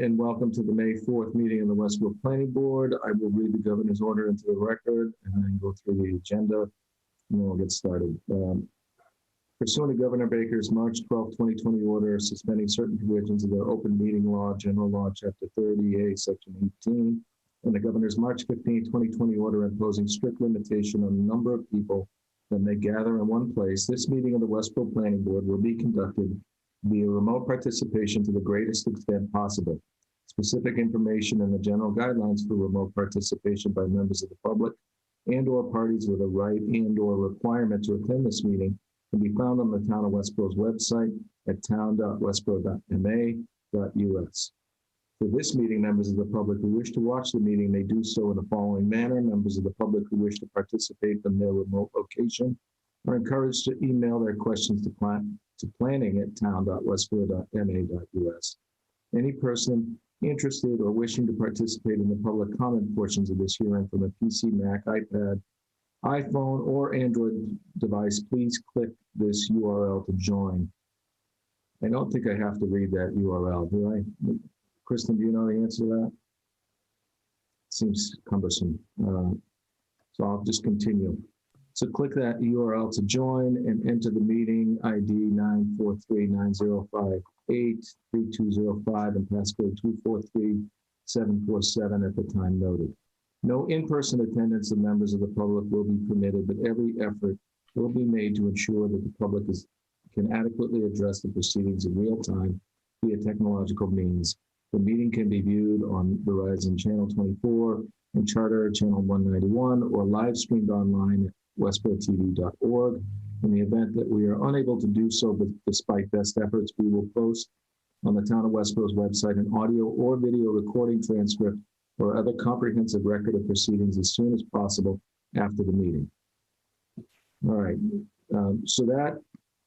And welcome to the May 4th meeting of the Westborough Planning Board. I will read the governor's order into the record and then go through the agenda, and then we'll get started. Pursuant to Governor Baker's March 12, 2020 order suspending certain provisions of the Open Meeting Law, General Law, Chapter 30A, Section 18, and the governor's March 15, 2020 order imposing strict limitation on the number of people that may gather in one place, this meeting of the Westborough Planning Board will be conducted via remote participation to the greatest extent possible. Specific information and the general guidelines for remote participation by members of the public and/or parties with a right and/or requirement to attend this meeting can be found on the Town of Westborough's website at town.westborough.ma.us. For this meeting, members of the public who wish to watch the meeting may do so in the following manner. Members of the public who wish to participate from their remote location are encouraged to email their questions to planning at town.westborough.ma.us. Any person interested or wishing to participate in the public comment portions of this hearing from a PC, Mac, iPad, iPhone, or Android device, please click this URL to join. I don't think I have to read that URL, do I? Kristen, do you know the answer to that? Seems cumbersome. So I'll just continue. So click that URL to join and enter the meeting ID 94390583205 and passcode 243747 at the time noted. No in-person attendance of members of the public will be permitted, but every effort will be made to ensure that the public can adequately address the proceedings in real time via technological means. The meeting can be viewed on Verizon Channel 24 and Charter Channel 191 or live streamed online at westboroughtv.org. In the event that we are unable to do so, but despite best efforts, we will post on the Town of Westborough's website an audio or video recording transcript or other comprehensive record of proceedings as soon as possible after the meeting. All right, so that,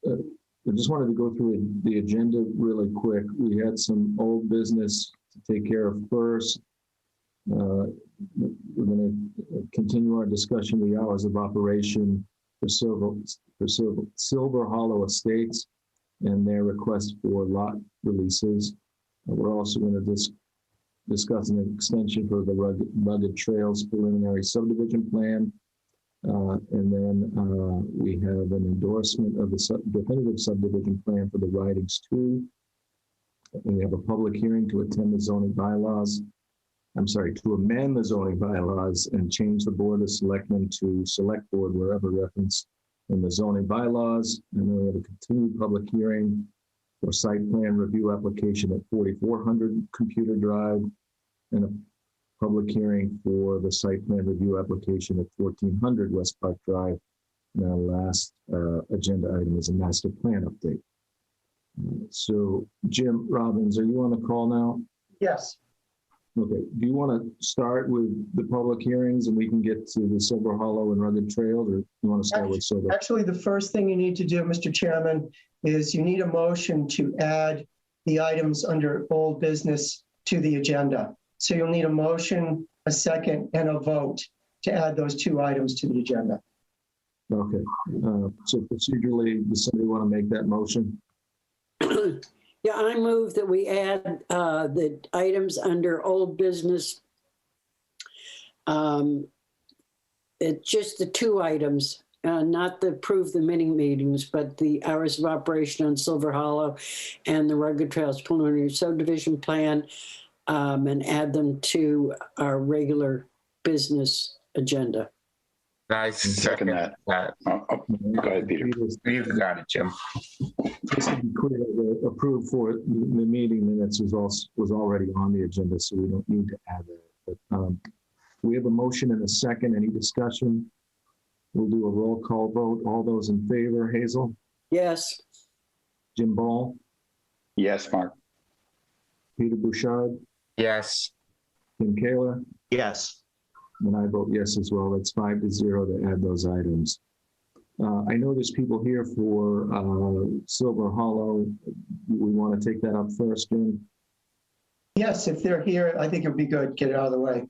I just wanted to go through the agenda really quick. We had some old business to take care of first. We're going to continue our discussion of the hours of operation for Silver Hollow Estates and their request for lot releases. We're also going to discuss an extension for the Rugged Trails preliminary subdivision plan. And then we have an endorsement of the definitive subdivision plan for the Ridings 2. We have a public hearing to attend the zoning bylaws. To amend the zoning bylaws and change the Board of Selectmen to Select Board wherever referenced in the zoning bylaws. And then we have a continued public hearing for site plan review application at 4400 Computer Drive and a public hearing for the site plan review application at 1400 West Park Drive. And our last agenda item is a master plan update. So Jim Robbins, are you on the call now? Yes. Okay, do you want to start with the public hearings and we can get to the Silver Hollow and Rugged Trail, or you want to start with Silver? Actually, the first thing you need to do, Mr. Chairman, is you need a motion to add the items under old business to the agenda. So you'll need a motion, a second, and a vote to add those two items to the agenda. Okay, so procedurally, does somebody want to make that motion? Yeah, I move that we add the items under old business. It's just the two items, not the approve the mini meetings, but the hours of operation on Silver Hollow and the Rugged Trails preliminary subdivision plan, and add them to our regular business agenda. I second that. Go ahead, Peter. You got it, Jim. Just to be clear, the approved for the meeting minutes was already on the agenda, so we don't need to add that. But we have a motion and a second. Any discussion? We'll do a roll call vote. All those in favor, Hazel? Yes. Jim Ball? Yes, Mark. Peter Bouchard? Yes. Tim Kaler? Yes. And I vote yes as well. That's 5-0 to add those items. I know there's people here for Silver Hollow. We want to take that up first, Jim? Yes, if they're here, I think it'd be good. Get it out of the way. I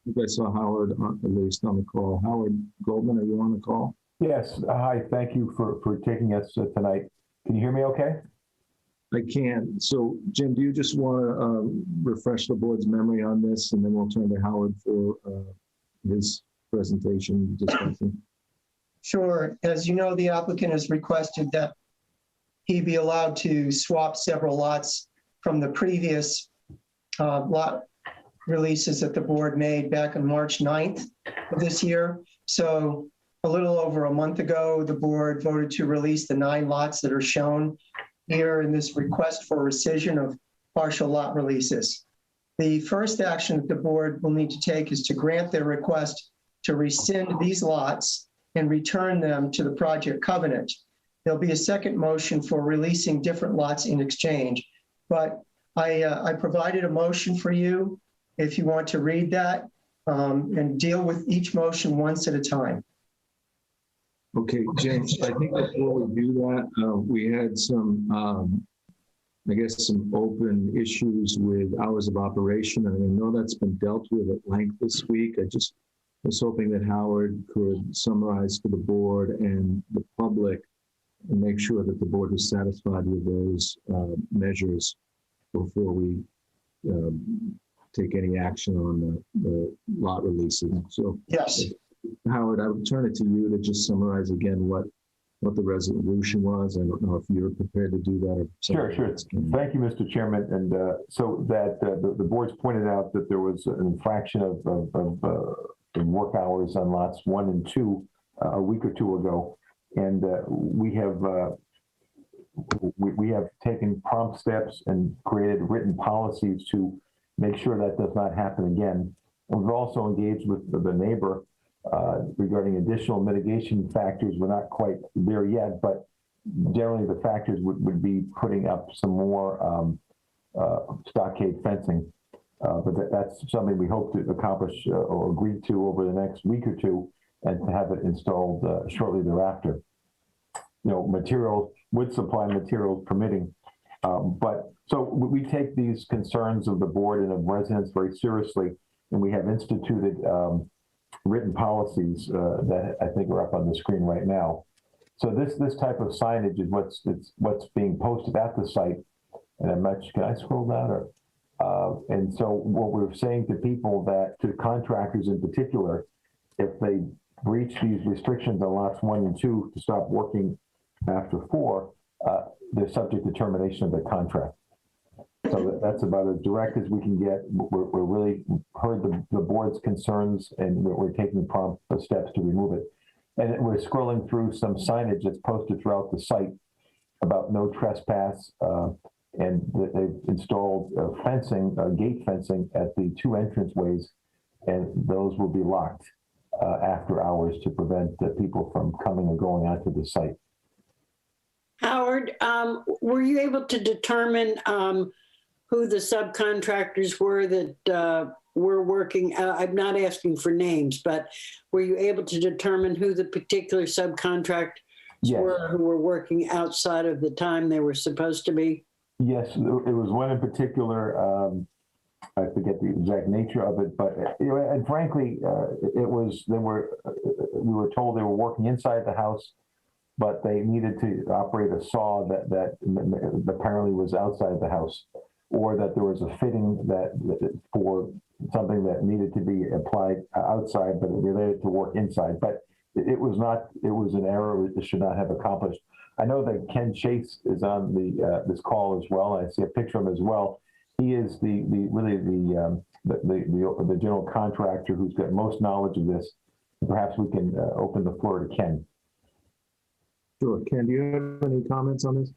think I saw Howard at least on the call. Howard Goldman, are you on the call? Yes. Hi. Thank you for taking us tonight. Can you hear me okay? I can. So Jim, do you just want to refresh the board's memory on this, and then we'll turn to Howard for his presentation discussion? Sure. As you know, the applicant has requested that he be allowed to swap several lots from the previous lot releases that the board made back on March 9th of this year. So a little over a month ago, the board voted to release the 9 lots that are shown here in this request for rescission of partial lot releases. The first action that the board will need to take is to grant their request to rescind these lots and return them to the project covenant. There'll be a second motion for releasing different lots in exchange, but I provided a motion for you if you want to read that and deal with each motion once at a time. Okay, James, I think before we do that, we had some, I guess, some open issues with hours of operation. And I know that's been dealt with at length this week. I just was hoping that Howard could summarize for the board and the public and make sure that the board was satisfied with those measures before we take any action on the lot releases. So, Yes. Howard, I would turn it to you to just summarize again what the resolution was. I don't know if you're prepared to do that. Or Sure. Thank you, Mr. Chairman. And so that the board's pointed out that there was an infraction of work hours on lots 1 and 2 a week or two ago. And we have taken prompt steps and created written policies to make sure that does not happen again. And we've also engaged with the neighbor regarding additional mitigation factors. We're not quite there yet, but generally the factors would be putting up some more stockade fencing. But that's something we hope to accomplish or agree to over the next week or two, and to have it installed shortly thereafter. You know, wood supply materials permitting. But so we take these concerns of the board and of residents very seriously, and we have instituted written policies that I think are up on the screen right now. So this type of signage is what's being posted at the site. And I'm not, can I scroll down? Or, and so what we're saying to people, that to contractors in particular, if they breach these restrictions on lots 1 and 2 to stop working after 4, they're subject to termination of their contract. So that's about as direct as we can get. We're really heard the board's concerns, and we're taking prompt steps to remove it. And we're scrolling through some signage that's posted throughout the site about no trespass, and they've installed fencing, gate fencing at the 2 entranceways, and those will be locked after hours to prevent people from coming and going onto the site. Howard, were you able to determine who the subcontractors were that were working? I'm not asking for names, but were you able to determine who the particular subcontractors were who were working outside of the time they were supposed to be? Yes, it was one in particular. I forget the exact nature of it, but and frankly, we were told they were working inside the house, but they needed to operate a saw that apparently was outside the house, or that there was a fitting that for something that needed to be applied outside, but it related to work inside. But it was an error that should not have accomplished. I know that Ken Chase is on this call as well. I see a picture of him as well. He is the general contractor who's got most knowledge of this. Perhaps we can open the floor to Ken. Sure. Ken, do you have any comments on this?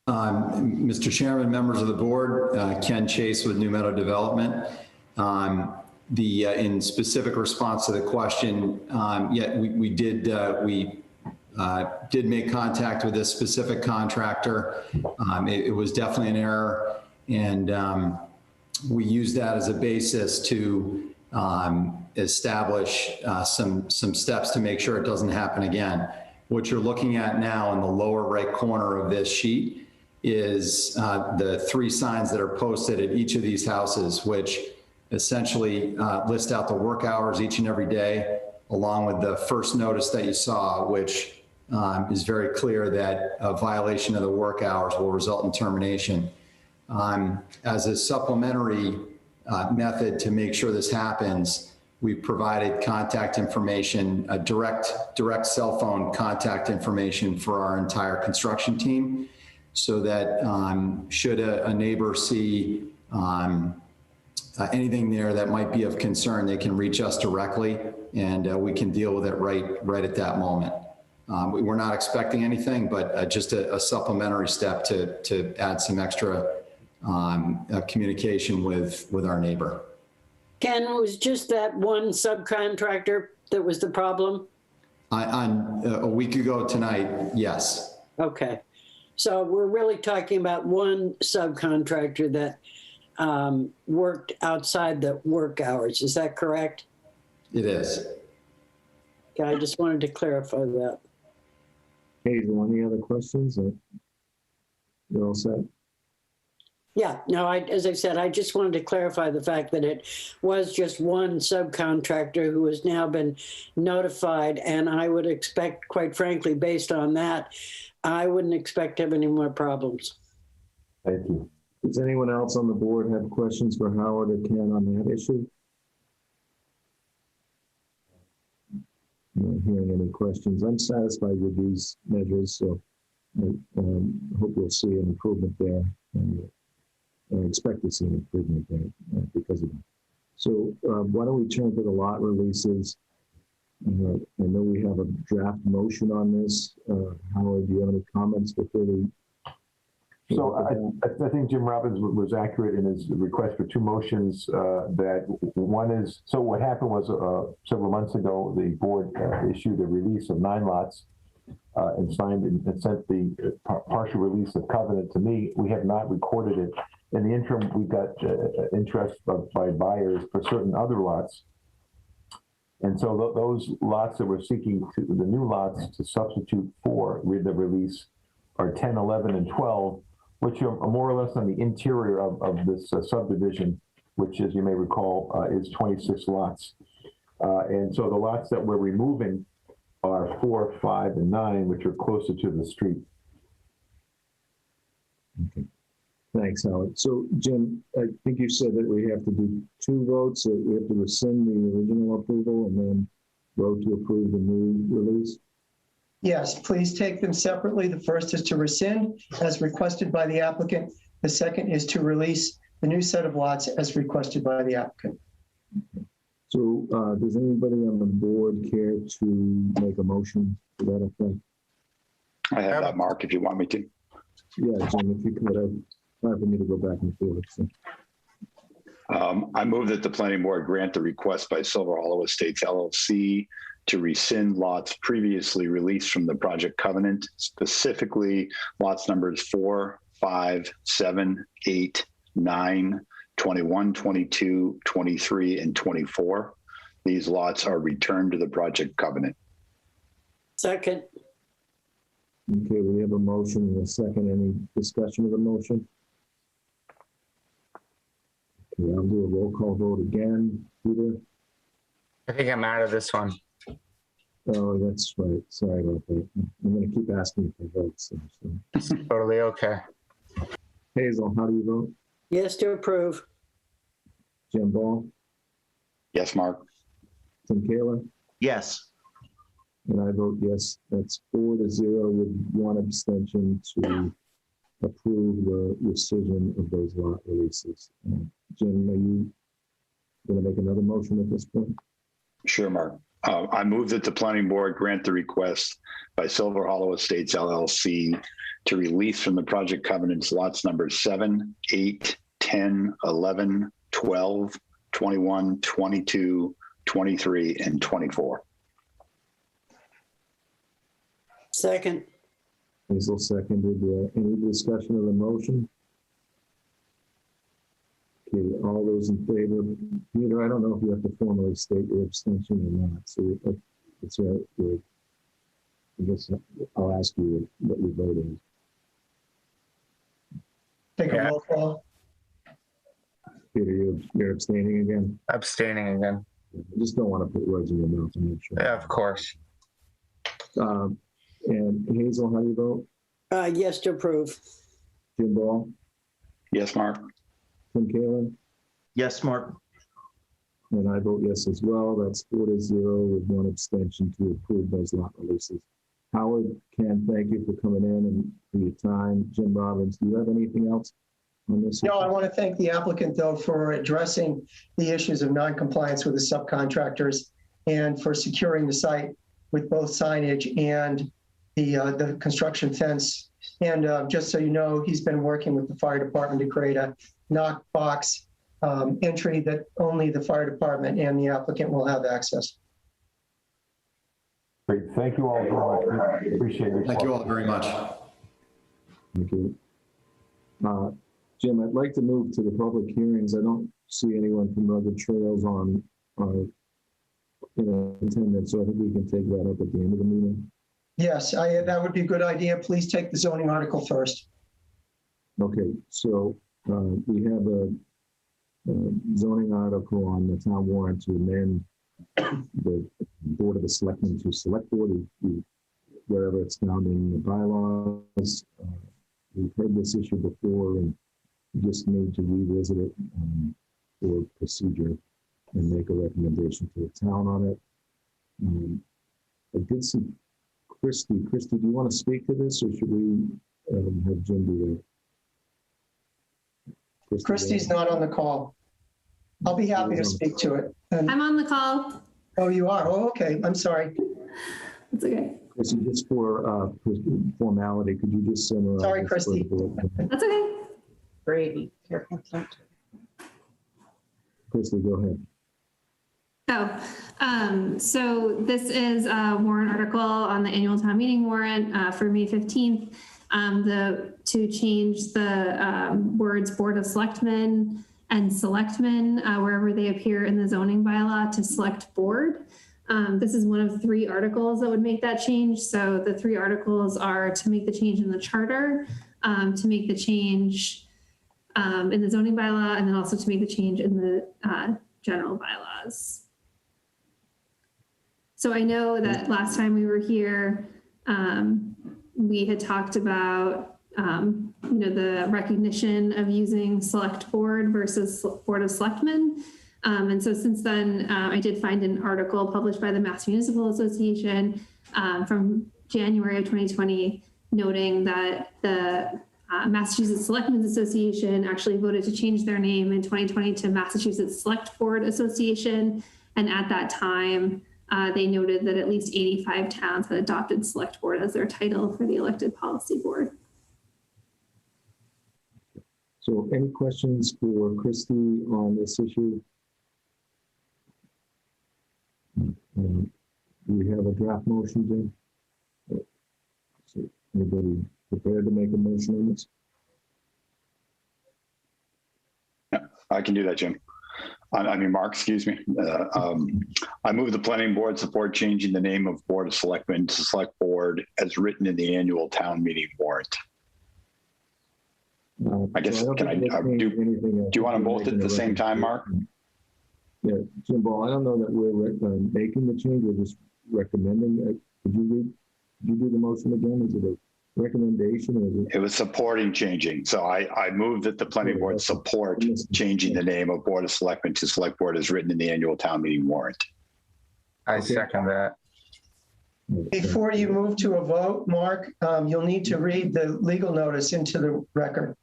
Mr. Chairman, members of the board, Ken Chase with New Meadow Development. In specific response to the question, we did make contact with this specific contractor. It was definitely an error, and we used that as a basis to establish some steps to make sure it doesn't happen again. What you're looking at now in the lower right corner of this sheet is the 3 signs that are posted at each of these houses, which essentially list out the work hours each and every day, along with the first notice that you saw, which is very clear that a violation of the work hours will result in termination. As a supplementary method to make sure this happens, we've provided contact information, a direct cell phone contact information for our entire construction team, so that should a neighbor see anything there that might be of concern, they can reach us directly, and we can deal with it right at that moment. We're not expecting anything, but just a supplementary step to add some extra communication with our neighbor. Ken, it was just that one subcontractor that was the problem? On a week ago tonight, yes. Okay. So we're really talking about one subcontractor that worked outside the work hours. Is that correct? It is. Okay, I just wanted to clarify that. Hazel, any other questions? You're all set? Yeah, no, as I said, I just wanted to clarify the fact that it was just one subcontractor who has now been notified, and I would expect, quite frankly, based on that, I wouldn't expect to have any more problems. Thank you. Does anyone else on the board have questions for Howard or Ken on that issue? I'm not hearing any questions. I'm satisfied with these measures, so I hope we'll see an improvement there. And I expect to see an improvement there because of that. So why don't we turn to the lot releases? I know we have a draft motion on this. Howard, do you have any comments before we? So I think Jim Robbins was accurate in his request for two motions. That one is, so what happened was several months ago, the board issued a release of 9 lots and signed and sent the partial release of covenant to me. We have not recorded it. In the interim, we got interest by buyers for certain other lots. And so those lots that we're seeking, the new lots to substitute for the release are 10, 11, and 12, which are more or less on the interior of this subdivision, which, as you may recall, is 26 lots. And so the lots that we're removing are 4, 5, and 9, which are closer to the street. Okay. Thanks, Howard. So, Jim, I think you said that we have to do 2 votes. So we have to rescind the original approval and then vote to approve the new release? Yes, please take them separately. The first is to rescind as requested by the applicant. The second is to release the new set of lots as requested by the applicant. So does anybody on the board care to make a motion to that effect? I have that, Mark, if you want me to. Yeah, Jim, if you could, time for me to go back and forth. So. I move that the planning board grant the request by Silver Hollow Estates LLC to rescind lots previously released from the project covenant, specifically lots numbers 4, 5, 7, 8, 9, 21, 22, 23, and 24. These lots are returned to the project covenant. Second. Okay, we have a motion and a second. Any discussion of the motion? Okay, I'll do a roll call vote again. Peter? I think I'm out of this one. Oh, that's right. Sorry about that. I'm going to keep asking for votes. So. Totally okay. Hazel, how do you vote? Yes to approve. Jim Ball? Yes, Mark. Tim Kaler? Yes. And I vote yes. That's 4-0 with 1 abstention to approve the rescission of those lot releases. Jim, are you going to make another motion at this point? Sure, Mark. I move that the planning board grant the request by Silver Hollow Estates LLC to release from the project covenants lots numbers 7, 8, 10, 11, 12, 21, 22, 23, and 24. Second. Hazel seconded. Any discussion of the motion? Okay, all those in favor? Peter, I don't know if you have to formally state your abstention or not. So it's I guess I'll ask you what your vote is. Take a roll call. Peter, you're abstaining again? Abstaining again. I just don't want to put words in your mouth. I'm not sure. Yeah, of course. And Hazel, how do you vote? Yes to approve. Jim Ball, Yes, Mark? Tim Kalen, Yes, Mark. and I vote yes as well. That's 4-0 with one abstention to approve those lot releases. Howard, Ken, thank you for coming in and for your time. Jim Robbins, do you have anything else on this? No, I want to thank the applicant, though, for addressing the issues of noncompliance with the subcontractors and for securing the site with both signage and the construction fence. And just so you know, he's been working with the fire department to create a knockbox entry that only the fire department and the applicant will have access. Great. Thank you all very much. We appreciate your Thank you all very much. Thank you. Jim, I'd like to move to the public hearings. I don't see anyone from Rugged Trails on attendance, so I think we can take that up at the end of the meeting. Yes, that would be a good idea. Please take the zoning article first. Okay, so we have a zoning article on the town warrant to amend the Board of the Selectmen to Select Board, wherever it's found in the bylaws. We've heard this issue before and we just need to revisit it for procedure and make a recommendation to the town on it. I did see Christy. Christy, do you want to speak to this or should we have Jim do that? Christy's not on the call. I'll be happy to speak to it. I'm on the call. Oh, you are? Oh, okay. I'm sorry. It's okay. Christy, just for formality, could you just send her? Sorry, Christy. That's okay. Gravy. Careful. Christy, go ahead. So this is a warrant article on the annual town meeting warrant for May 15th. To change the words Board of Selectmen and Selectmen wherever they appear in the zoning bylaw to Select Board. This is one of 3 articles that would make that change. So the 3 articles are to make the change in the charter, to make the change in the zoning bylaw, and then also to make the change in the general bylaws. So I know that last time we were here, we had talked about, the recognition of using Select Board versus Board of Selectmen. And so since then, I did find an article published by the Mass Municipal Association from January of 2020, noting that the Massachusetts Selectmen's Association actually voted to change their name in 2020 to Massachusetts Select Board Association. And at that time, they noted that at least 85 towns had adopted Select Board as their title for the elected policy board. So any questions for Christy on this issue? Do we have a draft motion, Jim? So anybody prepared to make a motion on this? I can do that, Jim. I mean, Mark, excuse me. I move the planning board support changing the name of Board of Selectmen to Select Board as written in the annual town meeting warrant. I guess, so do you want them both at the same time, Mark? Yeah, Jim Ball, I don't know that we're making the change, we're just recommending. Could you do the motion again? Is it a recommendation or is it? It was supporting changing. So I move that the planning board support changing the name of Board of Selectmen to Select Board as written in the annual town meeting warrant. I second that. Before you move to a vote, Mark, you'll need to read the legal notice into the record.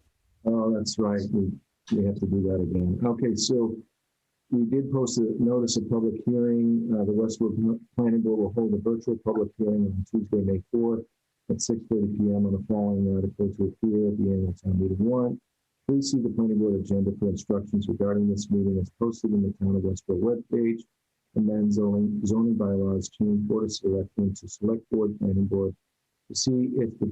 Oh, that's right. We have to do that again. Okay, so we did post a notice of public hearing. The Westborough Planning Board will hold a virtual public hearing on Tuesday, May 4th at 6:30 p.m. on the following article to appear at the annual town meeting warrant. Please see the planning board agenda for instructions regarding this meeting as posted in the town of Westborough webpage. Amend zoning bylaws, change Board of Selectmen to Select Board Planning Board. To see if the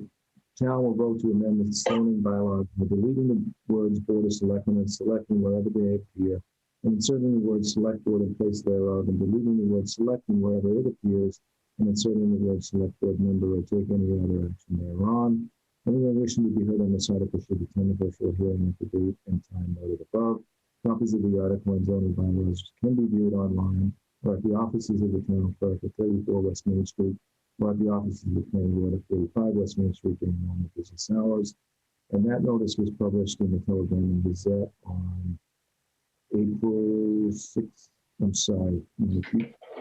town will vote to amend the zoning bylaws by deleting the words Board of Selectmen and selecting wherever they appear, and inserting the word Select Board in place thereof, and deleting the word Selectmen wherever it appears, and inserting the word Select Board member or take any other action thereon. Anyone wishing to be heard on this article should attend the virtual hearing at the date and time noted above. Copies of the article and zoning bylaws can be viewed online or at the offices of the town clerk at 34 West Main Street, or at the offices of the planning board at 45 West Main Street during normal business hours. And that notice was published in the Telegram and Gazette on April 6th. I'm sorry, you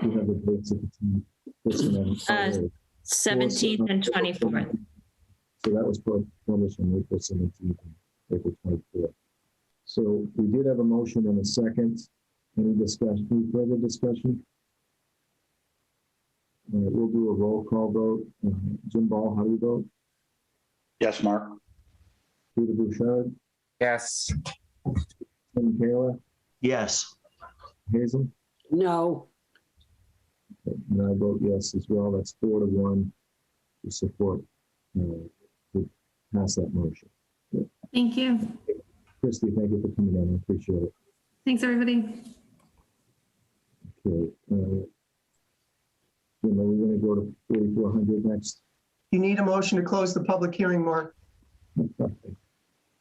have the dates at the time. That's when I- 17th and 24th. So that was published on April 17th and April 24th. So we did have a motion and a second. Any discussion, any further discussion? We'll do a roll call vote. Jim Ball, how do you vote? Yes, Mark? Peter Bouchard, Yes. Tim Kayla, Yes. Hazel? No, And I vote yes as well. That's 4-1 to support, to pass that motion. Thank you. Christy, thank you for coming in. I appreciate it. Thanks, everybody. Okay. Jim, are we going to go to 4400 next? You need a motion to close the public hearing, Mark.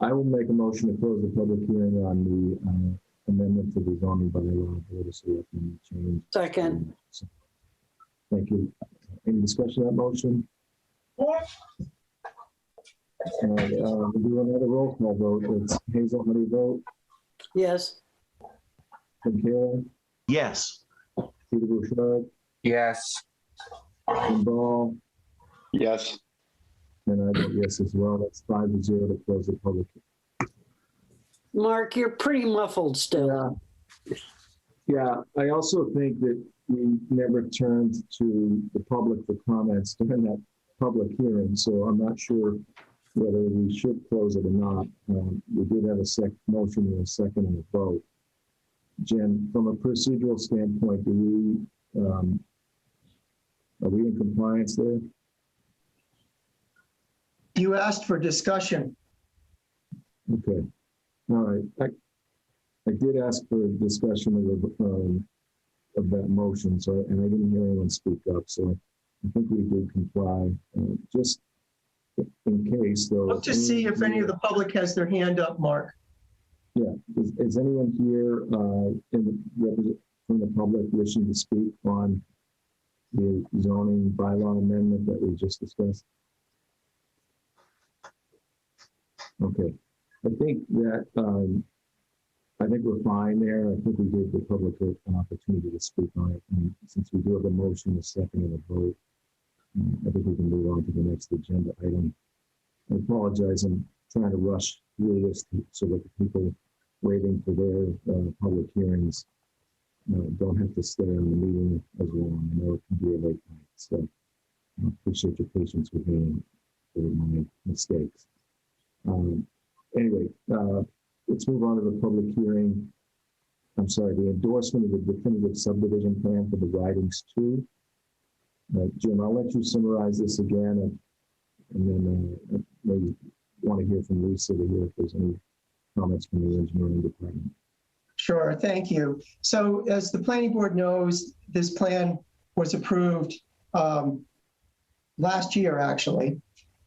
I will make a motion to close the public hearing on the amendment to the zoning bylaw board of selectmen change. second. Thank you. Any discussion on that motion? We'll do another roll call vote. It's Hazel, how do you vote? Yes, Tim Kayla, Yes. Peter Bouchard, Yes. Jim Ball, Yes. and I vote yes as well. That's 5-0 to close the public. Mark, you're pretty muffled still. Yeah, I also think that we never turned to the public for comments during that public hearing, so I'm not sure whether we should close it or not. We did have a motion and a second and a vote. Jen, from a procedural standpoint, are we in compliance there? You asked for discussion. Okay, all right. I did ask for a discussion of that motion, so, and I didn't hear anyone speak up, so I think we did comply. Just in case, though. Look to see if any of the public has their hand up, Mark. Yeah, is anyone here from the public wishing to speak on the zoning bylaw amendment that we just discussed? Okay, I think that, I think we're fine there. I think we gave the public an opportunity to speak on it. And since we do have a motion, a second, and a vote, I think we can move on to the next agenda item. I apologize, I'm trying to rush through this so that the people waiting for their public hearings don't have to stay on the meeting as long. I know it can be a late night, so I appreciate your patience with me for my mistakes. Anyway, let's move on to the public hearing. I'm sorry, the endorsement of the definitive subdivision plan for the Ridings 2. Jim, I'll let you summarize this again, and then maybe want to hear from Lisa to hear if there's any comments from the engineering department. Sure, thank you. So as the planning board knows, this plan was approved last year, actually.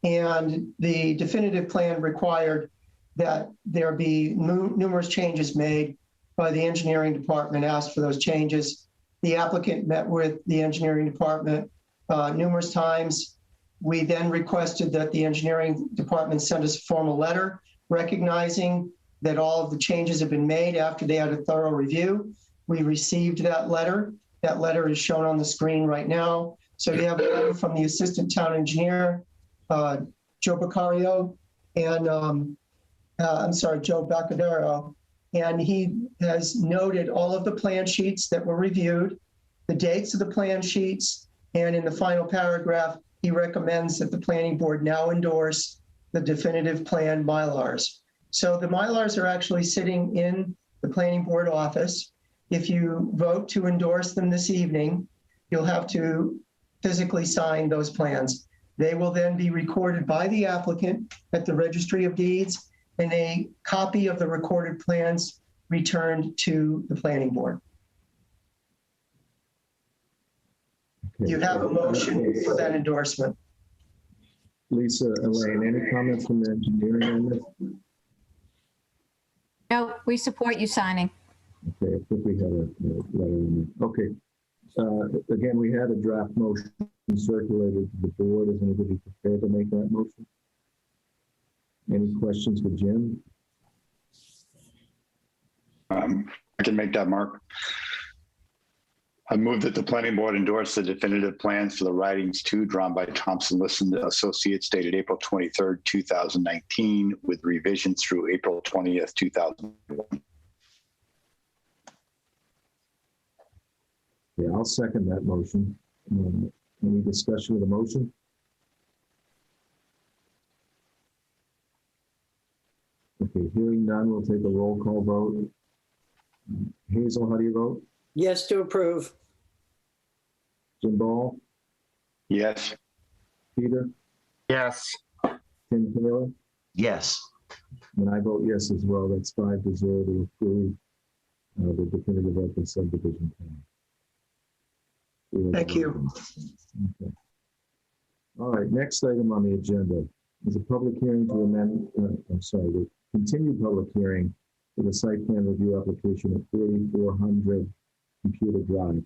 And the definitive plan required that there be numerous changes made by the engineering department, asked for those changes. The applicant met with the engineering department numerous times. We then requested that the engineering department send us a formal letter recognizing that all of the changes have been made after they had a thorough review. We received that letter. That letter is shown on the screen right now. So you have a letter from the assistant town engineer, Joe Beccario, and Joe Baccadero. And he has noted all of the plan sheets that were reviewed, the dates of the plan sheets, and in the final paragraph, he recommends that the planning board now endorse the definitive plan Mylars. So the Mylars are actually sitting in the planning board office. If you vote to endorse them this evening, you'll have to physically sign those plans. They will then be recorded by the applicant at the Registry of Deeds, and a copy of the recorded plans returned to the planning board. Okay. You have a motion for that endorsement. Lisa, Elaine, any comments from the engineering on this? No, we support you signing. Okay, I think we have a letter in there. Okay, Again, we had a draft motion circulated to the board. Is anybody prepared to make that motion? Any questions for Jim? I can make that, Mark. I move that the planning board endorse the definitive plans for the Ridings 2 drawn by Thompson Listen Associates dated April 23rd, 2019, with revisions through April 20th, 2001. Yeah, I'll second that motion. Any discussion of the motion? Okay, hearing none, we'll take a roll call vote. Hazel, how do you vote? Yes to approve. Jim Ball? Yes. Peter? Yes. Tim Taylor? Yes. And I vote yes as well. That's 5-0 to approve the definitive open subdivision plan. Thank you. Okay. All right, next item on the agenda is a public hearing to amend, the continued public hearing for the site plan review application at 3400 Computer Drive.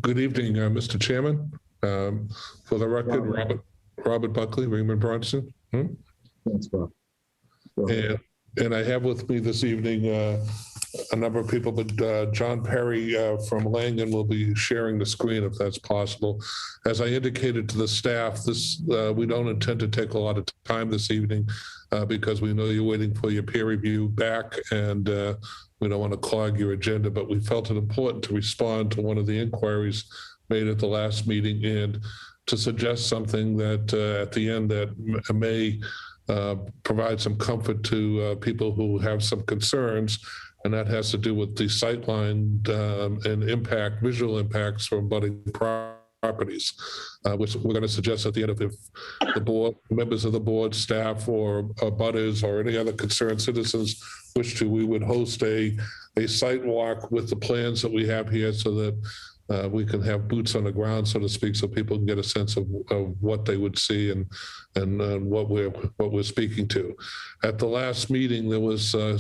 Good evening, Mr. Chairman. For the record, Robert Buckley, Raymond Bronson. Thanks, Bob. Go ahead. And I have with me this evening a number of people, but John Perry from Langen will be sharing the screen if that's possible. As I indicated to the staff, we don't intend to take a lot of time this evening because we know you're waiting for your peer review back, and we don't want to clog your agenda, but we felt it important to respond to one of the inquiries made at the last meeting and to suggest something that at the end that may provide some comfort to people who have some concerns, and that has to do with the sightline and visual impacts from budding properties, which we're going to suggest at the end of if the board, members of the board, staff, or butters, or any other concerned citizens wish to, we would host a site walk with the plans that we have here so that we can have boots on the ground, so to speak, so people can get a sense of what they would see and what we're speaking to. At the last meeting, there was a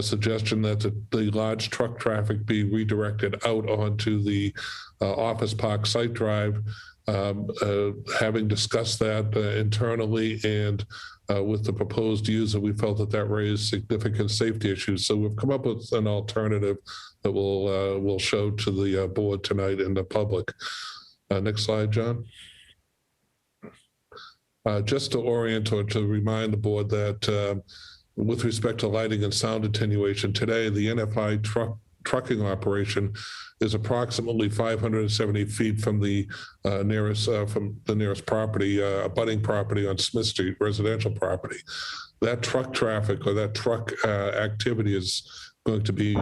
suggestion that the large truck traffic be redirected out onto the Office Park site drive. Having discussed that internally and with the proposed user, we felt that raised significant safety issues. So we've come up with an alternative that we'll show to the board tonight and the public. Next slide, John. Just to orient or to remind the board that with respect to lighting and sound attenuation, today the NFI trucking operation is approximately 570 feet from the nearest property, abutting property on Smith Street, residential property. That truck traffic or that truck activity is going to be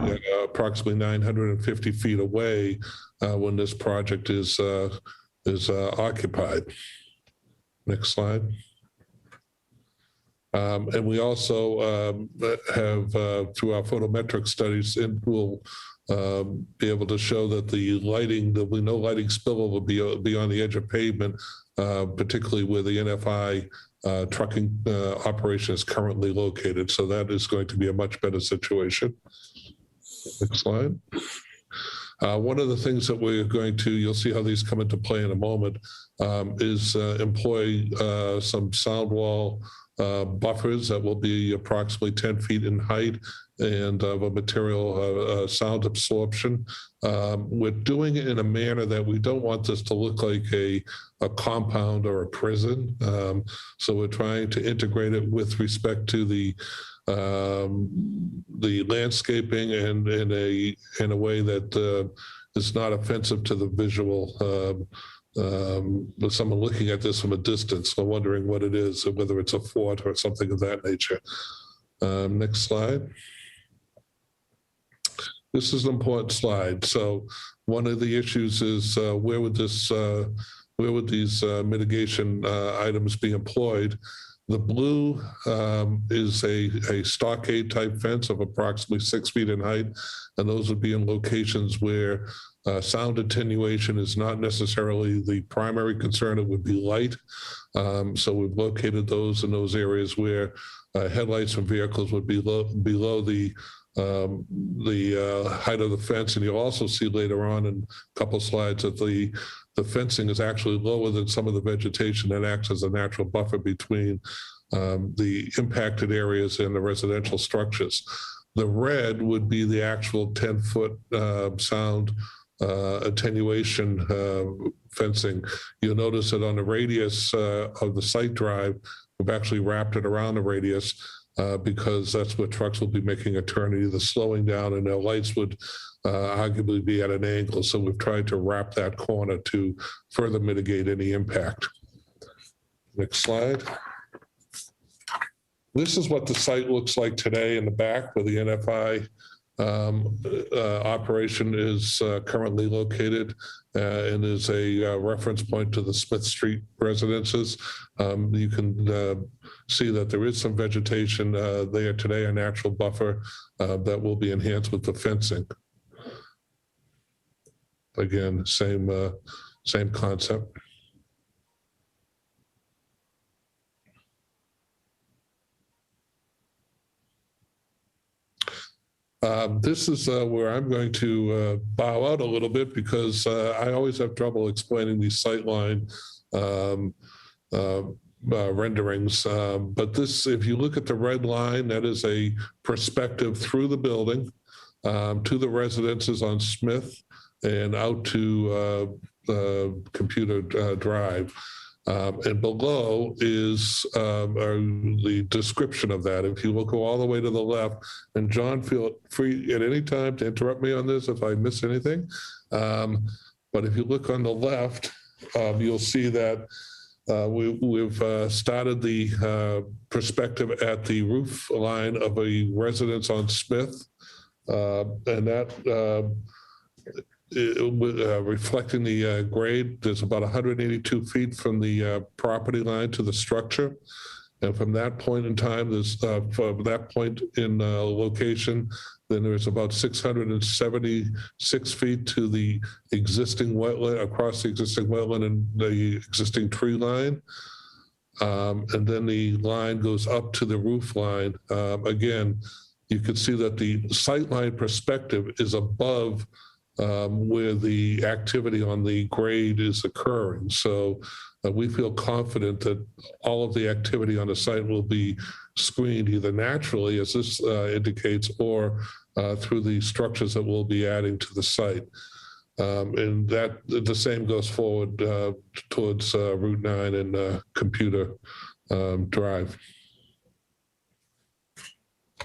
approximately 950 feet away when this project is occupied. Next slide. And we also have, through our photometric studies, will be able to show that the lighting, there'll be no lighting spillover be on the edge of pavement, particularly where the NFI trucking operation is currently located. So that is going to be a much better situation. Next slide. One of the things that we're going to, you'll see how these come into play in a moment, is employ some sound wall buffers that will be approximately 10 feet in height and of a material sound absorption. We're doing it in a manner that we don't want this to look like a compound or a prison. So we're trying to integrate it with respect to the landscaping and in a way that is not offensive to the visual. But someone looking at this from a distance, so wondering what it is, or whether it's a fort or something of that nature. Next slide. This is an important slide. So one of the issues is where would these mitigation items be employed? The blue is a stockade type fence of approximately 6 feet in height, and those would be in locations where sound attenuation is not necessarily the primary concern. It would be light. So we've located those in those areas where headlights from vehicles would be below the the height of the fence, and you'll also see later on in a couple slides that the fencing is actually lower than some of the vegetation that acts as a natural buffer between the impacted areas and the residential structures. The red would be the actual 10-foot sound attenuation fencing. You'll notice that on the radius of the site drive, we've actually wrapped it around the radius because that's where trucks will be making a turn, either slowing down, and their lights would arguably be at an angle. So we've tried to wrap that corner to further mitigate any impact. Next slide. This is what the site looks like today in the back, where the NFI operation is currently located, and is a reference point to the Smith Street residences. You can see that there is some vegetation there today, a natural buffer that will be enhanced with the fencing. Again, same concept. This is where I'm going to bow out a little bit, because I always have trouble explaining these sightline renderings. But this, if you look at the red line, that is a perspective through the building to the residences on Smith and out to Computer Drive. And below is the description of that. If you will go all the way to the left, and John, feel free at any time to interrupt me on this if I miss anything. But if you look on the left, you'll see that we've started the perspective at the roof line of a residence on Smith, and that reflecting the grade. There's about 182 feet from the property line to the structure. And from that point in time, there's from that point in location, then there's about 676 feet to the existing wetland, across the existing wetland and the existing tree line. And then the line goes up to the roof line. Again, you can see that the sightline perspective is above where the activity on the grade is occurring. So we feel confident that all of the activity on the site will be screened either naturally, as this indicates, or through the structures that we'll be adding to the site. And that the same goes forward towards Route 9 and Computer Drive.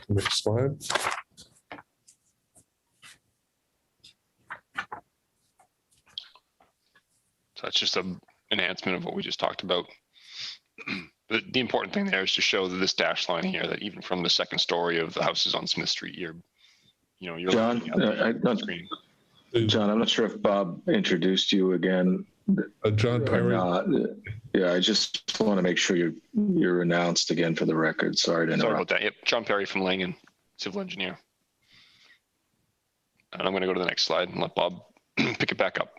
Next slide. So that's just an enhancement of what we just talked about. The important thing there is to show that this dash line here, that even from the second story of the houses on Smith Street, you're John, screen. John, I'm not sure if Bob introduced you again. John Perry. Yeah, I just want to make sure you're announced again for the record. Sorry to interrupt. Sorry about that. Yep, John Perry from Langen, civil engineer. And I'm going to go to the next slide and let Bob pick it back up.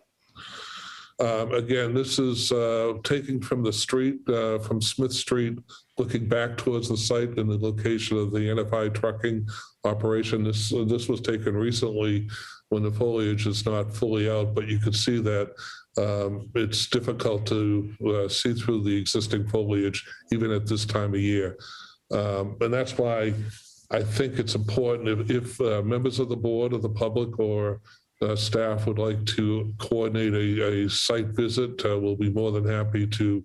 Again, this is taking from the street, from Smith Street, looking back towards the site and the location of the NFI trucking operation. This was taken recently when the foliage is not fully out, but you can see that it's difficult to see through the existing foliage even at this time of year. And that's why I think it's important if members of the board or the public or staff would like to coordinate a site visit, we'll be more than happy to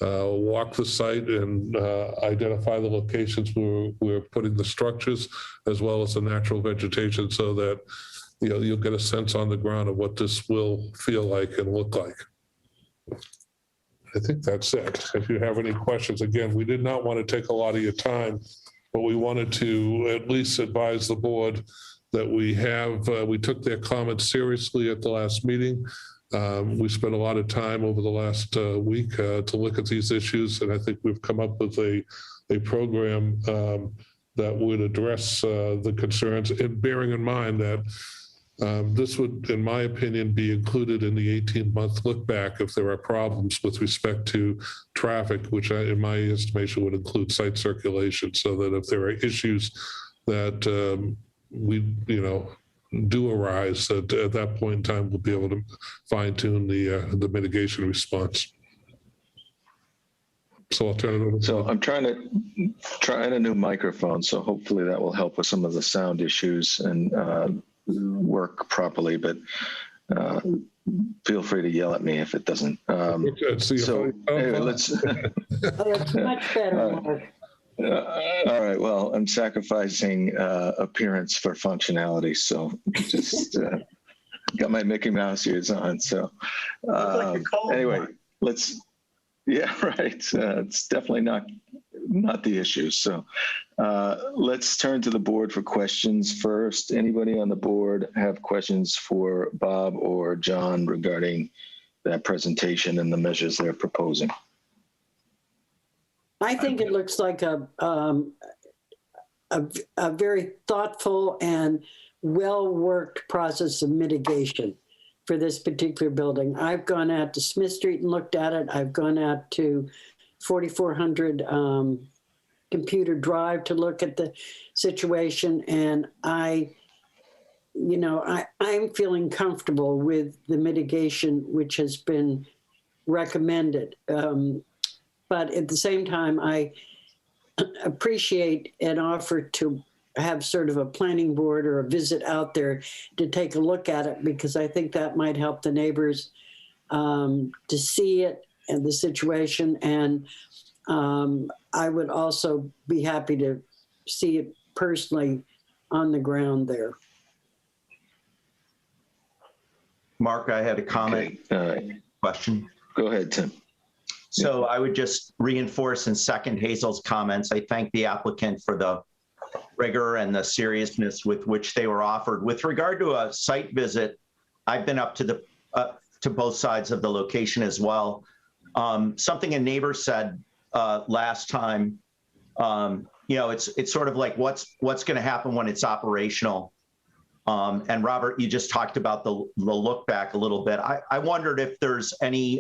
walk the site and identify the locations where we're putting the structures as well as the natural vegetation, so that you'll get a sense on the ground of what this will feel like and look like. I think that's it. If you have any questions, again, we did not want to take a lot of your time, but we wanted to at least advise the board that we took their comments seriously at the last meeting. We spent a lot of time over the last week to look at these issues, and I think we've come up with a program that would address the concerns, and bearing in mind that this would, in my opinion, be included in the 18-month look back if there are problems with respect to traffic, which in my estimation would include site circulation, so that if there are issues that we, do arise, at that point in time, we'll be able to fine tune the mitigation response. So I'll turn it over. So I'm trying a new microphone, so hopefully that will help with some of the sound issues and work properly, but feel free to yell at me if it doesn't. So anyway, let's. Oh, it's much better, Mark. All right, well, I'm sacrificing appearance for functionality, so just got my Mickey Mouse ears on. So anyway, let's. Yeah, right. It's definitely not the issue. So let's turn to the board for questions first. Anybody on the board have questions for Bob or John regarding that presentation and the measures they're proposing? I think it looks like a very thoughtful and well-worked process of mitigation for this particular building. I've gone out to Smith Street and looked at it. I've gone out to 4400 Computer Drive to look at the situation. And I'm feeling comfortable with the mitigation which has been recommended. But at the same time, I appreciate an offer to have sort of a planning board or a visit out there to take a look at it, because I think that might help the neighbors to see it and the situation. And I would also be happy to see it personally on the ground there. Mark, I had a comment, question. Go ahead, Tim. So I would just reinforce and second Hazel's comments. I thank the applicant for the rigor and the seriousness with which they were offered. With regard to a site visit, I've been up to to both sides of the location as well. Something a neighbor said last time, it's sort of like what's going to happen when it's operational. And Robert, you just talked about the look back a little bit. I wondered if there's any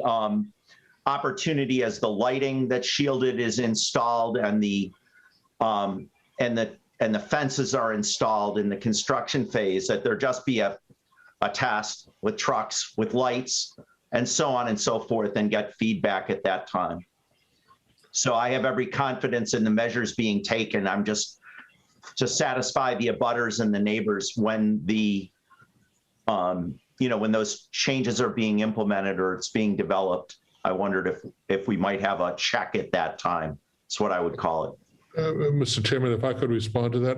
opportunity as the lighting that's shielded is installed and the fences are installed in the construction phase, that there just be a task with trucks, with lights, and so on and so forth, and get feedback at that time. So I have every confidence in the measures being taken. I'm just to satisfy the abutters and the neighbors when when those changes are being implemented or it's being developed. I wondered if we might have a check at that time. That's what I would call it. Mr. Chairman, if I could respond to that.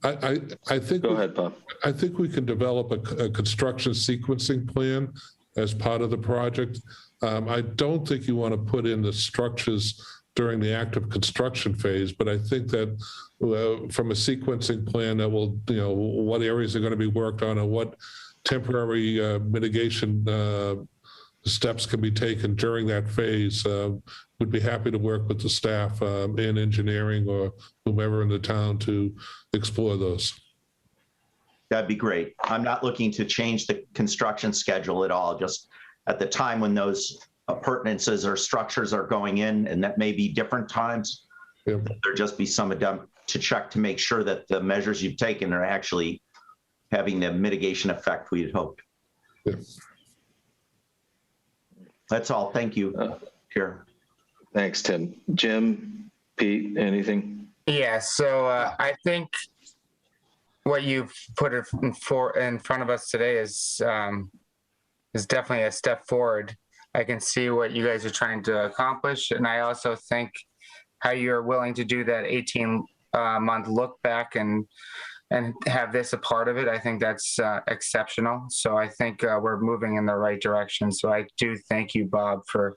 I think. Go ahead, Bob. I think we can develop a construction sequencing plan as part of the project. I don't think you want to put in the structures during the active construction phase, but I think that from a sequencing plan that will, what areas are going to be worked on and what temporary mitigation steps can be taken during that phase. Would be happy to work with the staff in engineering or whomever in the town to explore those. That'd be great. I'm not looking to change the construction schedule at all, just at the time when those appurtenances or structures are going in, and that may be different times. Yep. There just be some of them to check to make sure that the measures you've taken are actually having the mitigation effect we had hoped. Yep. That's all. Thank you. Here. Thanks, Tim. Jim, Pete, anything? Yeah, so I think what you've put in front of us today is definitely a step forward. I can see what you guys are trying to accomplish, and I also think how you're willing to do that 18-month look back and have this a part of it. I think that's exceptional. So I think we're moving in the right direction. So I do thank you, Bob, for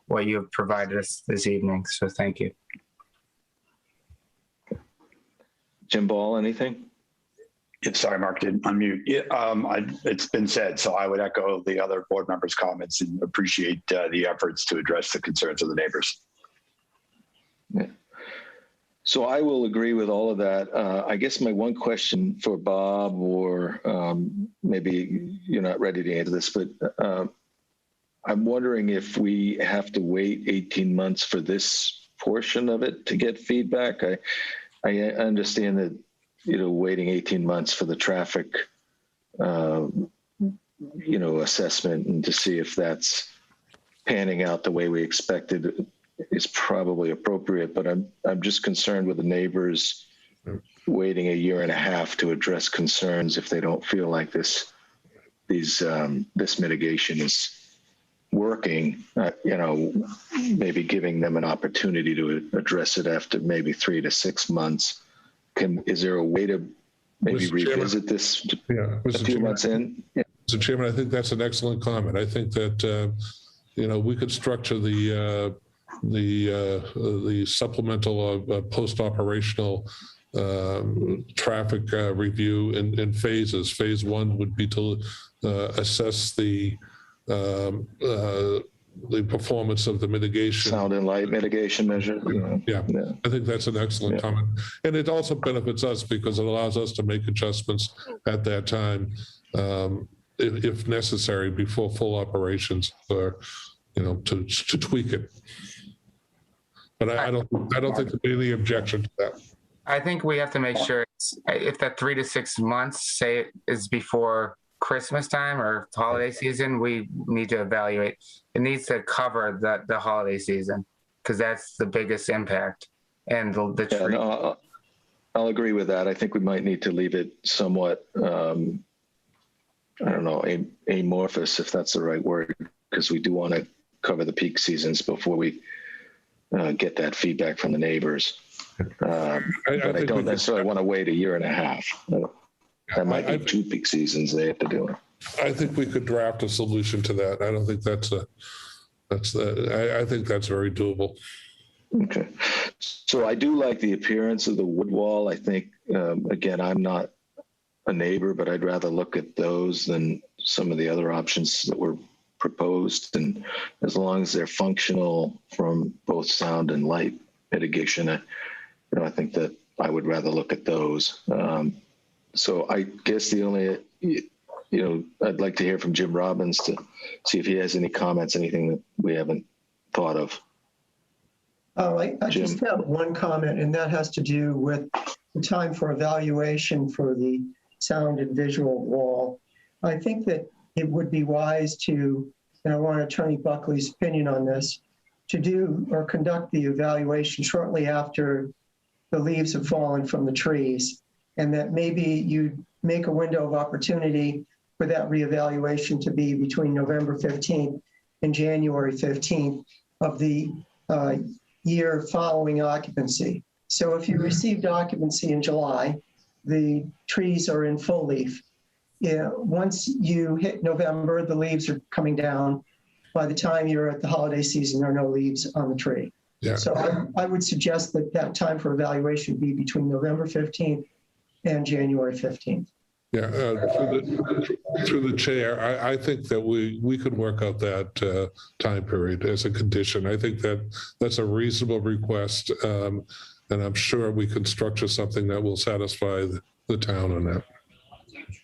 what you have provided us this evening. So thank you. Jim Ball, anything? Sorry, Mark, didn't unmute. It's been said, so I would echo the other board members' comments and appreciate the efforts to address the concerns of the neighbors. Yeah. So I will agree with all of that. I guess my one question for Bob, or maybe you're not ready to answer this, but I'm wondering if we have to wait 18 months for this portion of it to get feedback. I understand that waiting 18 months for the traffic, assessment and to see if that's panning out the way we expected is probably appropriate. But I'm just concerned with the neighbors waiting a year and a half to address concerns if they don't feel like this mitigation is working, maybe giving them an opportunity to address it after maybe 3 to 6 months. Is there a way to maybe Mr. Chairman? revisit this Yeah, a few months in? Yeah. Mr. Chairman, I think that's an excellent comment. I think that, we could structure the supplemental post-operational traffic review in phases. Phase 1 would be to assess the performance of the mitigation. Sound and light mitigation measure. Yeah, I think that's an excellent comment. And it also benefits us because it allows us to make adjustments at that time, if necessary, before full operations, or, to tweak it. But I don't think there'd be any objection to that. I think we have to make sure if that 3 to 6 months, say it is before Christmas time or holiday season, we need to evaluate. It needs to cover the holiday season because that's the biggest impact. And the tree. No, I'll agree with that. I think we might need to leave it somewhat, amorphous, if that's the right word, because we do want to cover the peak seasons before we get that feedback from the neighbors. But I don't necessarily want to wait a year and a half. That might be 2 peak seasons they have to do it. I think we could draft a solution to that. I don't think I think that's very doable. Okay. So I do like the appearance of the wood wall. I think, again, I'm not a neighbor, but I'd rather look at those than some of the other options that were proposed. And as long as they're functional from both sound and light mitigation, I think that I would rather look at those. So I guess the only, I'd like to hear from Jim Robbins to see if he has any comments, anything that we haven't thought of. I just have one comment, and that has to do with the time for evaluation for the sound and visual wall. I think that it would be wise to, and I want Attorney Buckley's opinion on this, to do or conduct the evaluation shortly after the leaves have fallen from the trees, and that maybe you make a window of opportunity for that reevaluation to be between November 15th and January 15th of the year following occupancy. So if you received occupancy in July, the trees are in full leaf. Once you hit November, the leaves are coming down. By the time you're at the holiday season, there are no leaves on the tree. Yeah. So I would suggest that time for evaluation be between November 15th and January 15th. Yeah, through the chair, I think that we could work out that time period as a condition. I think that's a reasonable request, and I'm sure we can structure something that will satisfy the town on that.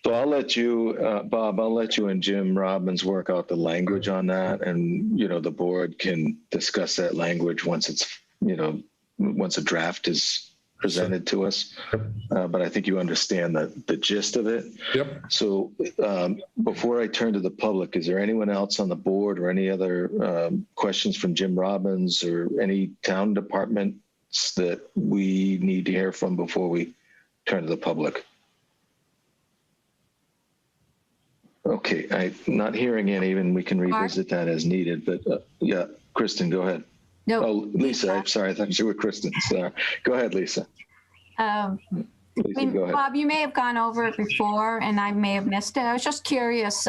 So I'll let you, Bob, I'll let you and Jim Robbins work out the language on that, and the board can discuss that language once it's once a draft is presented to us. But I think you understand the gist of it. Yep. So before I turn to the public, is there anyone else on the board or any other questions from Jim Robbins or any town departments that we need to hear from before we turn to the public? Okay, I'm not hearing any, and we can revisit that as needed, but yeah, Kristen, go ahead. No, Oh, Lisa, I'm sorry, I thought you were Kristen. Sorry. Go ahead, Lisa. Lisa, go ahead. Bob, you may have gone over it before and I may have missed it. I was just curious,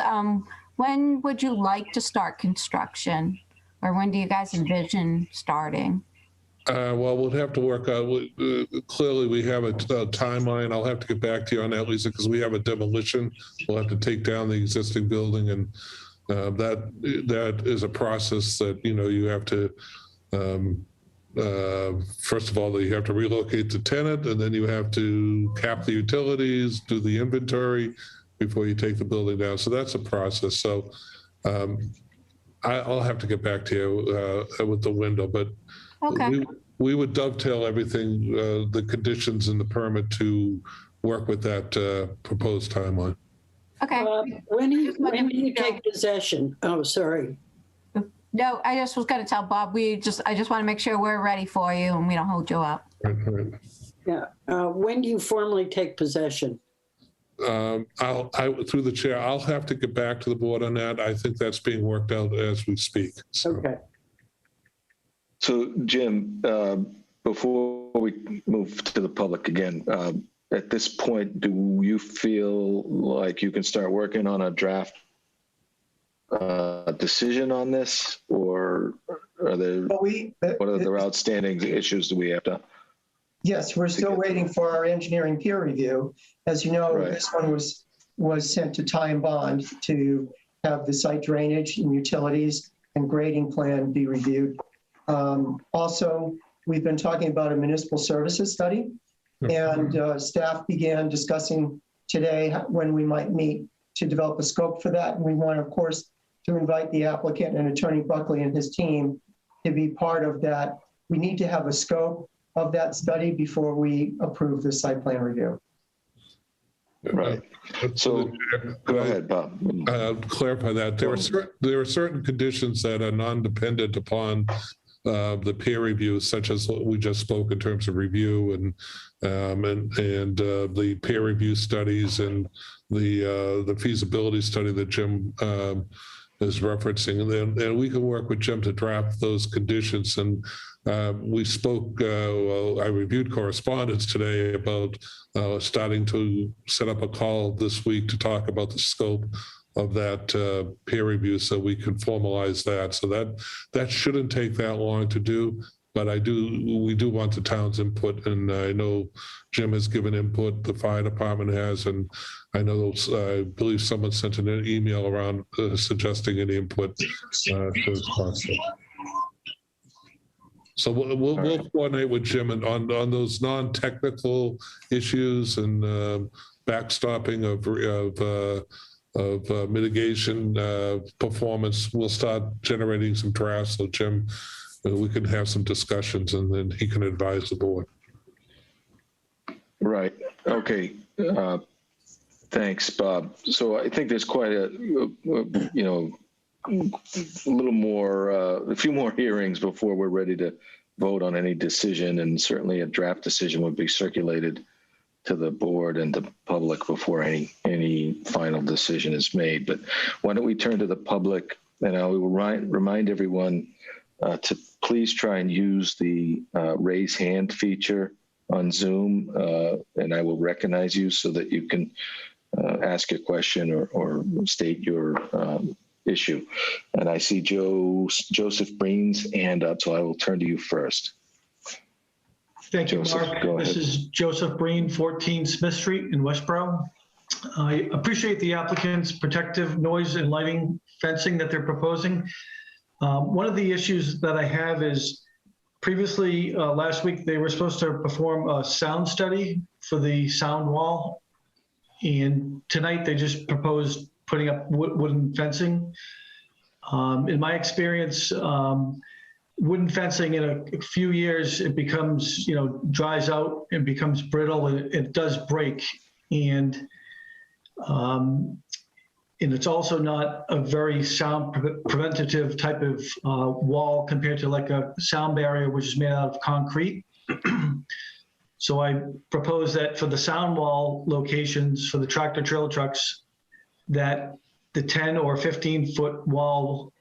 when would you like to start construction, or when do you guys envision starting? Well, we'll have to work out. Clearly, we have a timeline. I'll have to get back to you on that, Lisa, because we have a demolition. We'll have to take down the existing building, and that is a process that you have to. First of all, you have to relocate the tenant, and then you have to cap the utilities, do the inventory before you take the building down. So that's a process. So I'll have to get back to you with the window, but. Okay. We would dovetail everything, the conditions in the permit to work with that proposed timeline. Okay. When do you take possession? Oh, sorry. No, I just was going to tell Bob, I just want to make sure we're ready for you and we don't hold you up. Right. Yeah. When do you formally take possession? Through the chair, I'll have to get back to the board on that. I think that's being worked out as we speak. So. Okay. So Jim, before we move to the public again, at this point, do you feel like you can start working on a draft decision on this, or are there, what are the outstanding issues do we have to? Yes, we're still waiting for our engineering peer review. As you know, this one was sent to Ty and Bond to have the site drainage and utilities and grading plan be reviewed. Also, we've been talking about a municipal services study, and staff began discussing today when we might meet to develop a scope for that. And we want, of course, to invite the applicant and Attorney Buckley and his team to be part of that. We need to have a scope of that study before we approve the site plan review. Right. So go ahead, Bob. Clarify that. There are certain conditions that are non-dependent upon the peer review, such as what we just spoke in terms of review and the peer review studies and the feasibility study that Jim is referencing, and then we can work with Jim to draft those conditions. And we spoke, I reviewed correspondence today about starting to set up a call this week to talk about the scope of that peer review so we can formalize that. So that shouldn't take that long to do, but we do want the town's input, and I know Jim has given input, the fire department has, and I know, I believe someone sent an email around suggesting any input to this concept. So we'll coordinate with Jim and on those non-technical issues and backstopping of mitigation performance. We'll start generating some drafts so Jim, we can have some discussions and then he can advise the board. Right. Okay. Thanks, Bob. So I think there's quite a little more, a few more hearings before we're ready to vote on any decision, and certainly a draft decision would be circulated to the board and the public before any final decision is made. But why don't we turn to the public, and I will remind everyone to please try and use the raise hand feature on Zoom, and I will recognize you so that you can ask a question or state your issue. And I see Joseph Breen's hand up, so I will turn to you first. Thank you, Mark. This is Joseph Breen, 14 Smith Street in Westborough. I appreciate the applicant's protective noise and lighting fencing that they're proposing. One of the issues that I have is previously last week, they were supposed to perform a sound study for the sound wall. And tonight they just proposed putting up wooden fencing. In my experience, wooden fencing in a few years, it becomes, dries out and becomes brittle, and it does break. And it's also not a very sound preventative type of wall compared to like a sound barrier, which is made out of concrete. So I propose that for the sound wall locations for the tractor trailer trucks, that the 10 or 15-foot wall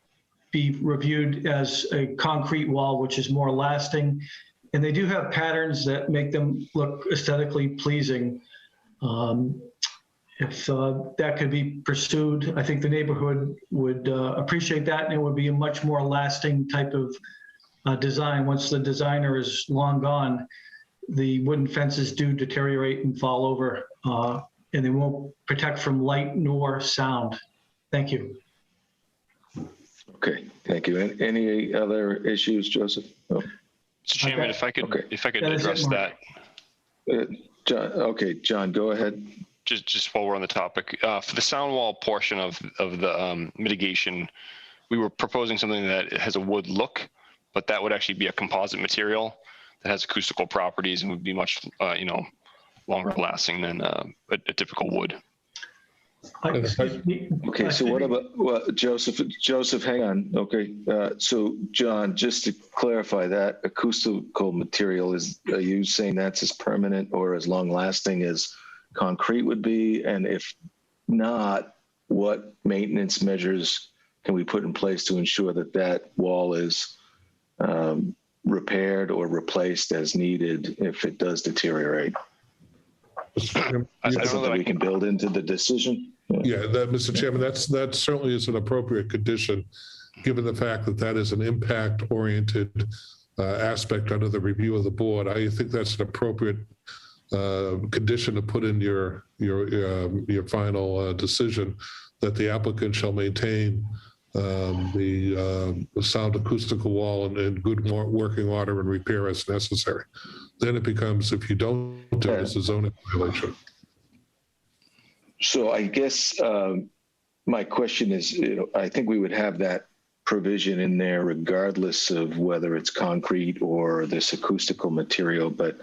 be reviewed as a concrete wall, which is more lasting. And they do have patterns that make them look aesthetically pleasing. If that could be pursued, I think the neighborhood would appreciate that, and it would be a much more lasting type of design. Once the designer is long gone, the wooden fences do deteriorate and fall over, and they won't protect from light nor sound. Thank you. Okay, thank you. Any other issues, Joseph? Oh. Mr. Chairman, if I could address that. John, okay, John, go ahead. Just while we're on the topic, for the sound wall portion of the mitigation, we were proposing something that has a wood look, but that would actually be a composite material that has acoustical properties and would be much, longer lasting than a typical wood. Excuse me. Okay, so what about, Joseph, hang on. Okay, so John, just to clarify that acoustical material, are you saying that's as permanent or as long lasting as concrete would be? And if not, what maintenance measures can we put in place to ensure that that wall is repaired or replaced as needed if it does deteriorate? Is that something we can build into the decision? Yeah, Mr. Chairman, that certainly is an appropriate condition, given the fact that that is an impact-oriented aspect under the review of the board. I think that's an appropriate condition to put in your final decision, that the applicant shall maintain the sound acoustical wall in good working order and repair as necessary. Then it becomes, if you don't do it, it's a zoning violation. So I guess my question is, I think we would have that provision in there regardless of whether it's concrete or this acoustical material. But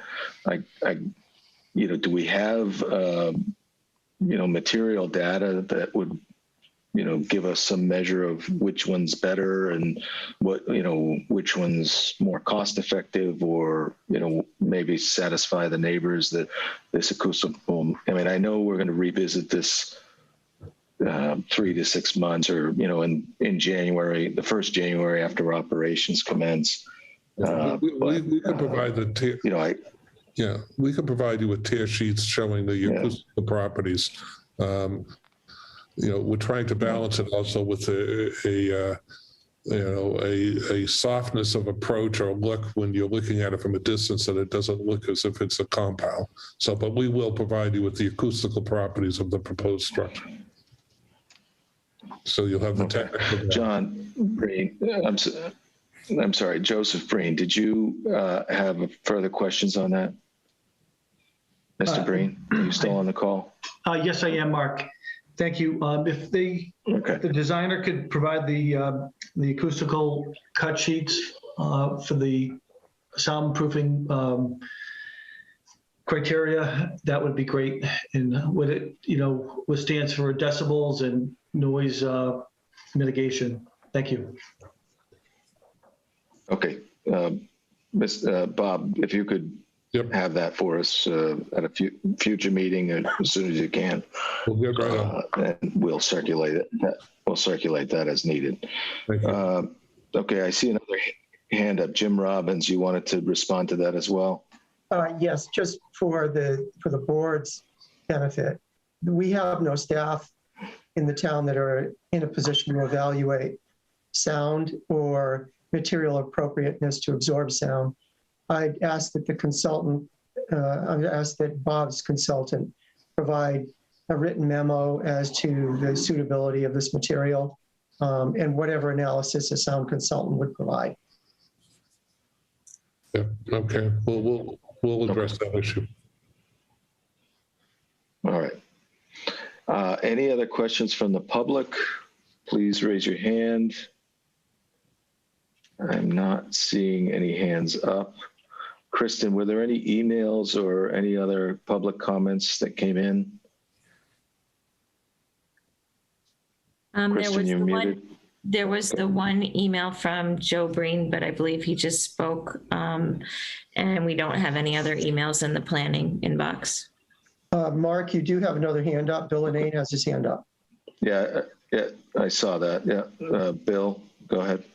do we have material data that would give us some measure of which one's better and which one's more cost effective, or maybe satisfy the neighbors that this acoustical, I know we're going to revisit this 3 to 6 months, or in January, the first January after operations commence. We can provide we can provide you with tear sheets showing the acoustical properties. We're trying to balance it also with a softness of approach or look when you're looking at it from a distance, that it doesn't look as if it's a compound. But we will provide you with the acoustical properties of the proposed structure. So you'll have the technical. John Breen, I'm sorry, Joseph Breen, did you have further questions on that? Mr. Breen, are you still on the call? Yes, I am, Mark. Thank you. If the designer could provide the acoustical cut sheets for the soundproofing criteria, that would be great. And would it, withstands for decibels and noise mitigation? Thank you. Okay, Bob, if you could have that for us at a future meeting as soon as you can. We'll get right on. And we'll circulate it. We'll circulate that as needed. Okay, I see another hand up. Jim Robbins, you wanted to respond to that as well? Yes, just for the board's benefit. We have no staff in the town that are in a position to evaluate sound or material appropriateness to absorb sound. I'd ask that Bob's consultant provide a written memo as to the suitability of this material and whatever analysis a sound consultant would provide. Yeah, okay, we'll address that issue. All right. Any other questions from the public? Please raise your hand. I'm not seeing any hands up. Kristen, were there any emails or any other public comments that came in? Kristen, you're muted. There was the one email from Joe Breen, but I believe he just spoke, and we don't have any other emails in the planning inbox. Mark, you do have another hand up. Bill Lane has his hand up. Yeah, I saw that. Yeah, Bill, go ahead.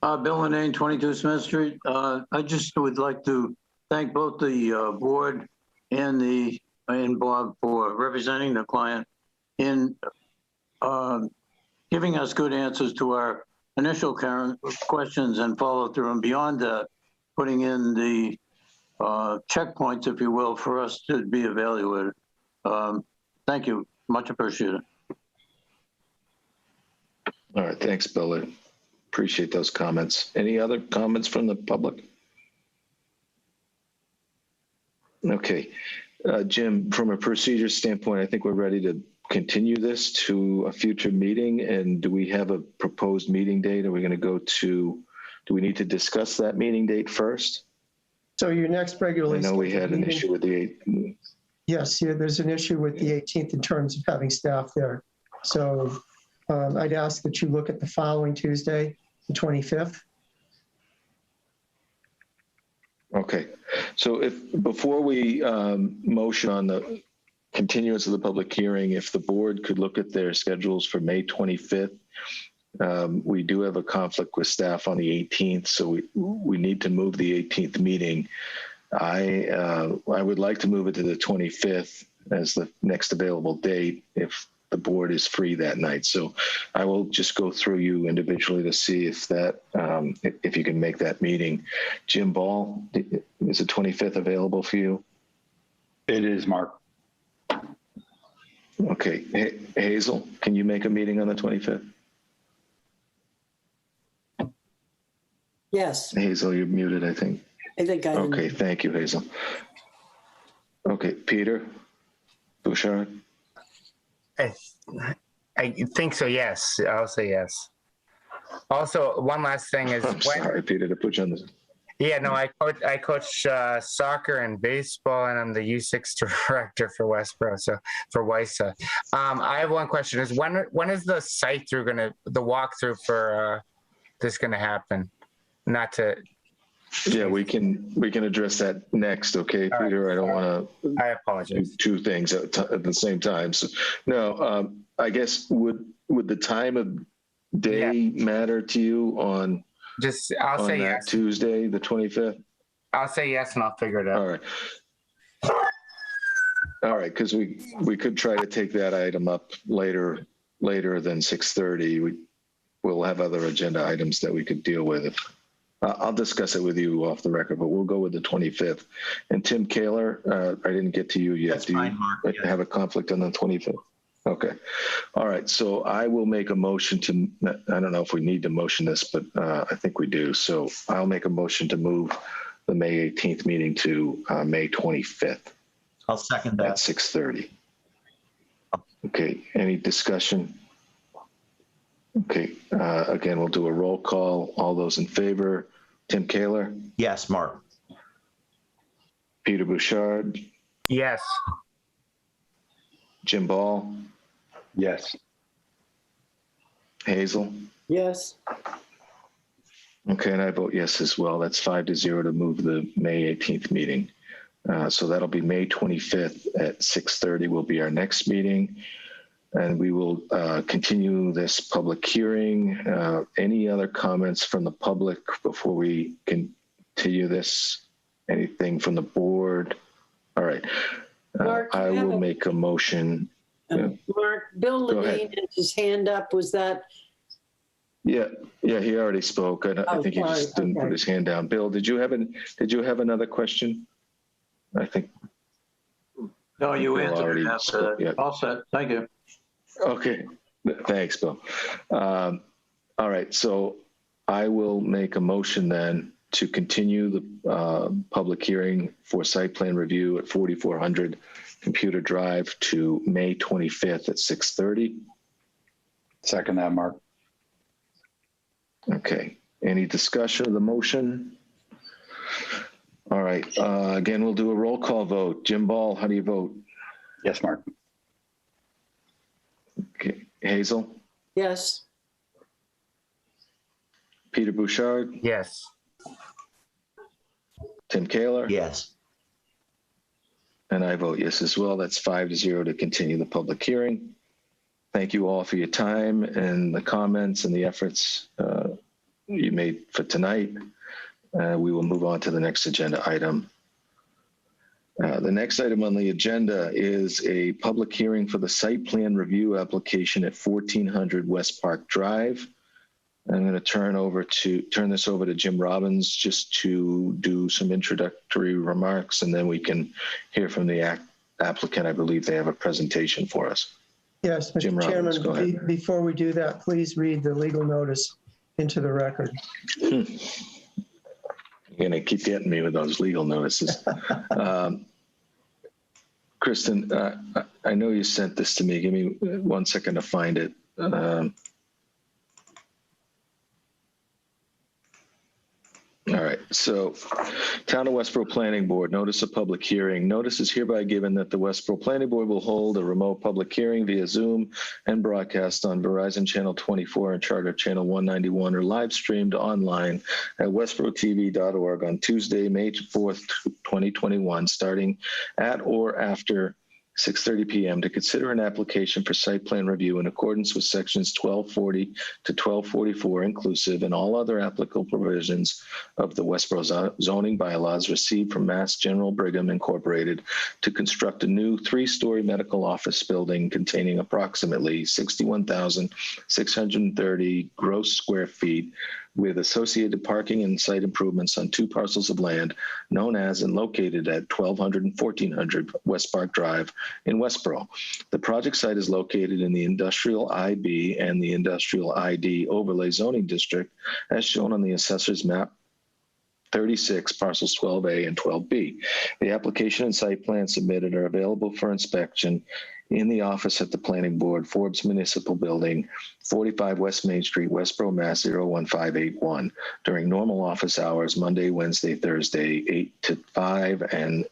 Bill Lane, 22 Smith Street. I just would like to thank both the board and Bob for representing the client in giving us good answers to our initial questions and follow through, and beyond that, putting in the checkpoints, if you will, for us to be evaluated. Thank you. Much appreciated. All right. Thanks, Bill. Appreciate those comments. Any other comments from the public? Okay. Jim, from a procedure standpoint, I think we're ready to continue this to a future meeting. And do we have a proposed meeting date? Are we going to go to, do we need to discuss that meeting date first? So your next regularly I know we had an issue with the 8th. Yes, yeah, there's an issue with the 18th in terms of having staff there. So I'd ask that you look at the following Tuesday, the 25th. Okay, so before we motion on the continuance of the public hearing, if the board could look at their schedules for May 25th, we do have a conflict with staff on the 18th, so we need to move the 18th meeting. I would like to move it to the 25th as the next available date if the board is free that night. So I will just go through you individually to see if you can make that meeting. Jim Ball, is the 25th available for you? It is, Mark. Okay, Hazel, can you make a meeting on the 25th? Yes. Hazel, you're muted, I think. I think I am. Okay, thank you, Hazel. Okay, Peter Bouchard? I think so, yes. I'll say yes. Also, one last thing is... I'm sorry, Peter, to put you on this. Yeah, no, I coach soccer and baseball, and I'm the U6 director for Westborough, so for WISA. I have one question: is when is the site through the walkthrough for this gonna happen? Not to. Yeah, we can address that next, okay, All Peter? right. I don't want to. I apologize. Do two things at the same time. So, no, I guess would the time of day matter to you on? I'll say that yes. Tuesday, the 25th? I'll say yes, and I'll figure it out. All right, because we could try to take that item up later than 6:30. We'll have other agenda items that we could deal with. I'll discuss it with you off the record, but we'll go with the 25th. And Tim Kaler, I didn't get to you yet. That's fine, Mark. Do you have a conflict on the 25th? Okay. All right. So I will make a motion to, I don't know if we need to motion this, but I think we do. So I'll make a motion to move the May 18th meeting to May 25th. I'll second that. At 6:30. Okay. Any discussion? Okay. Again, we'll do a roll call. All those in favor? Tim Kaler? Yes, Mark. Peter Bouchard? Yes. Jim Ball? Yes. Hazel? Yes. Okay, and I vote yes as well. That's 5-0 to move the May 18th meeting. So that'll be May 25th at 6:30 will be our next meeting. And we will continue this public hearing. Any other comments from the public before we continue this? Anything from the board? All right. Mark, I will make a motion. Mark, Bill Levine has his hand up. Was that? Yeah, he already spoke. I think he just didn't put his hand down. Bill, did you have another question? I think. No, you Bill answered already it after that. yeah. All set. Thank you. Okay, thanks, Bill. All right, so I will make a motion then to continue the public hearing for site plan review at 4400 Computer Drive to May 25th at 6:30. Second that, Mark. Okay, any discussion of the motion? All right, again, we'll do a roll call vote. Jim Ball, how do you vote? Yes, Mark. Okay, Hazel? Yes. Peter Bouchard? Yes. Tim Kaler? Yes. And I vote yes as well. That's 5-0 to continue the public hearing. Thank you all for your time and the comments and the efforts you made for tonight. We will move on to the next agenda item. The next item on the agenda is a public hearing for the site plan review application at 1400 West Park Drive. I'm going to turn this over to Jim Robbins just to do some introductory remarks, and then we can hear from the applicant. I believe they have a presentation for us. Yes, Mr. Jim Robbins, go Chairman, ahead. before we do that, please read the legal notice into the record. You're going to keep getting me with those legal notices. Kristen, I know you sent this to me. Give me 1 second to find it. All right. so Town of Westborough Planning Board, notice of public hearing. Notice is hereby given that the Westborough Planning Board will hold a remote public hearing via Zoom and broadcast on Verizon Channel 24 and Charter Channel 191 or live streamed online at westboroughTV.org on Tuesday, May 4th, 2021, starting at or after 6:30 p.m. to consider an application for site plan review in accordance with sections 1240 to 1244 inclusive and all other applicable provisions of the Westborough zoning bylaws received from Mass General Brigham Incorporated to construct a new 3-story medical office building containing approximately 61,630 gross square feet with associated parking and site improvements on 2 parcels of land known as and located at 1200 and 1400 West Park Drive in Westborough. The project site is located in the Industrial IB and the Industrial ID overlay zoning district as shown on the assessor's map 36, parcels 12A and 12B. The application and site plan submitted are available for inspection in the office at the Planning Board, Forbes Municipal Building, 45 West Main Street, Westborough, Mass. 01581, during normal office hours, Monday, Wednesday, Thursday, 8 to 5, and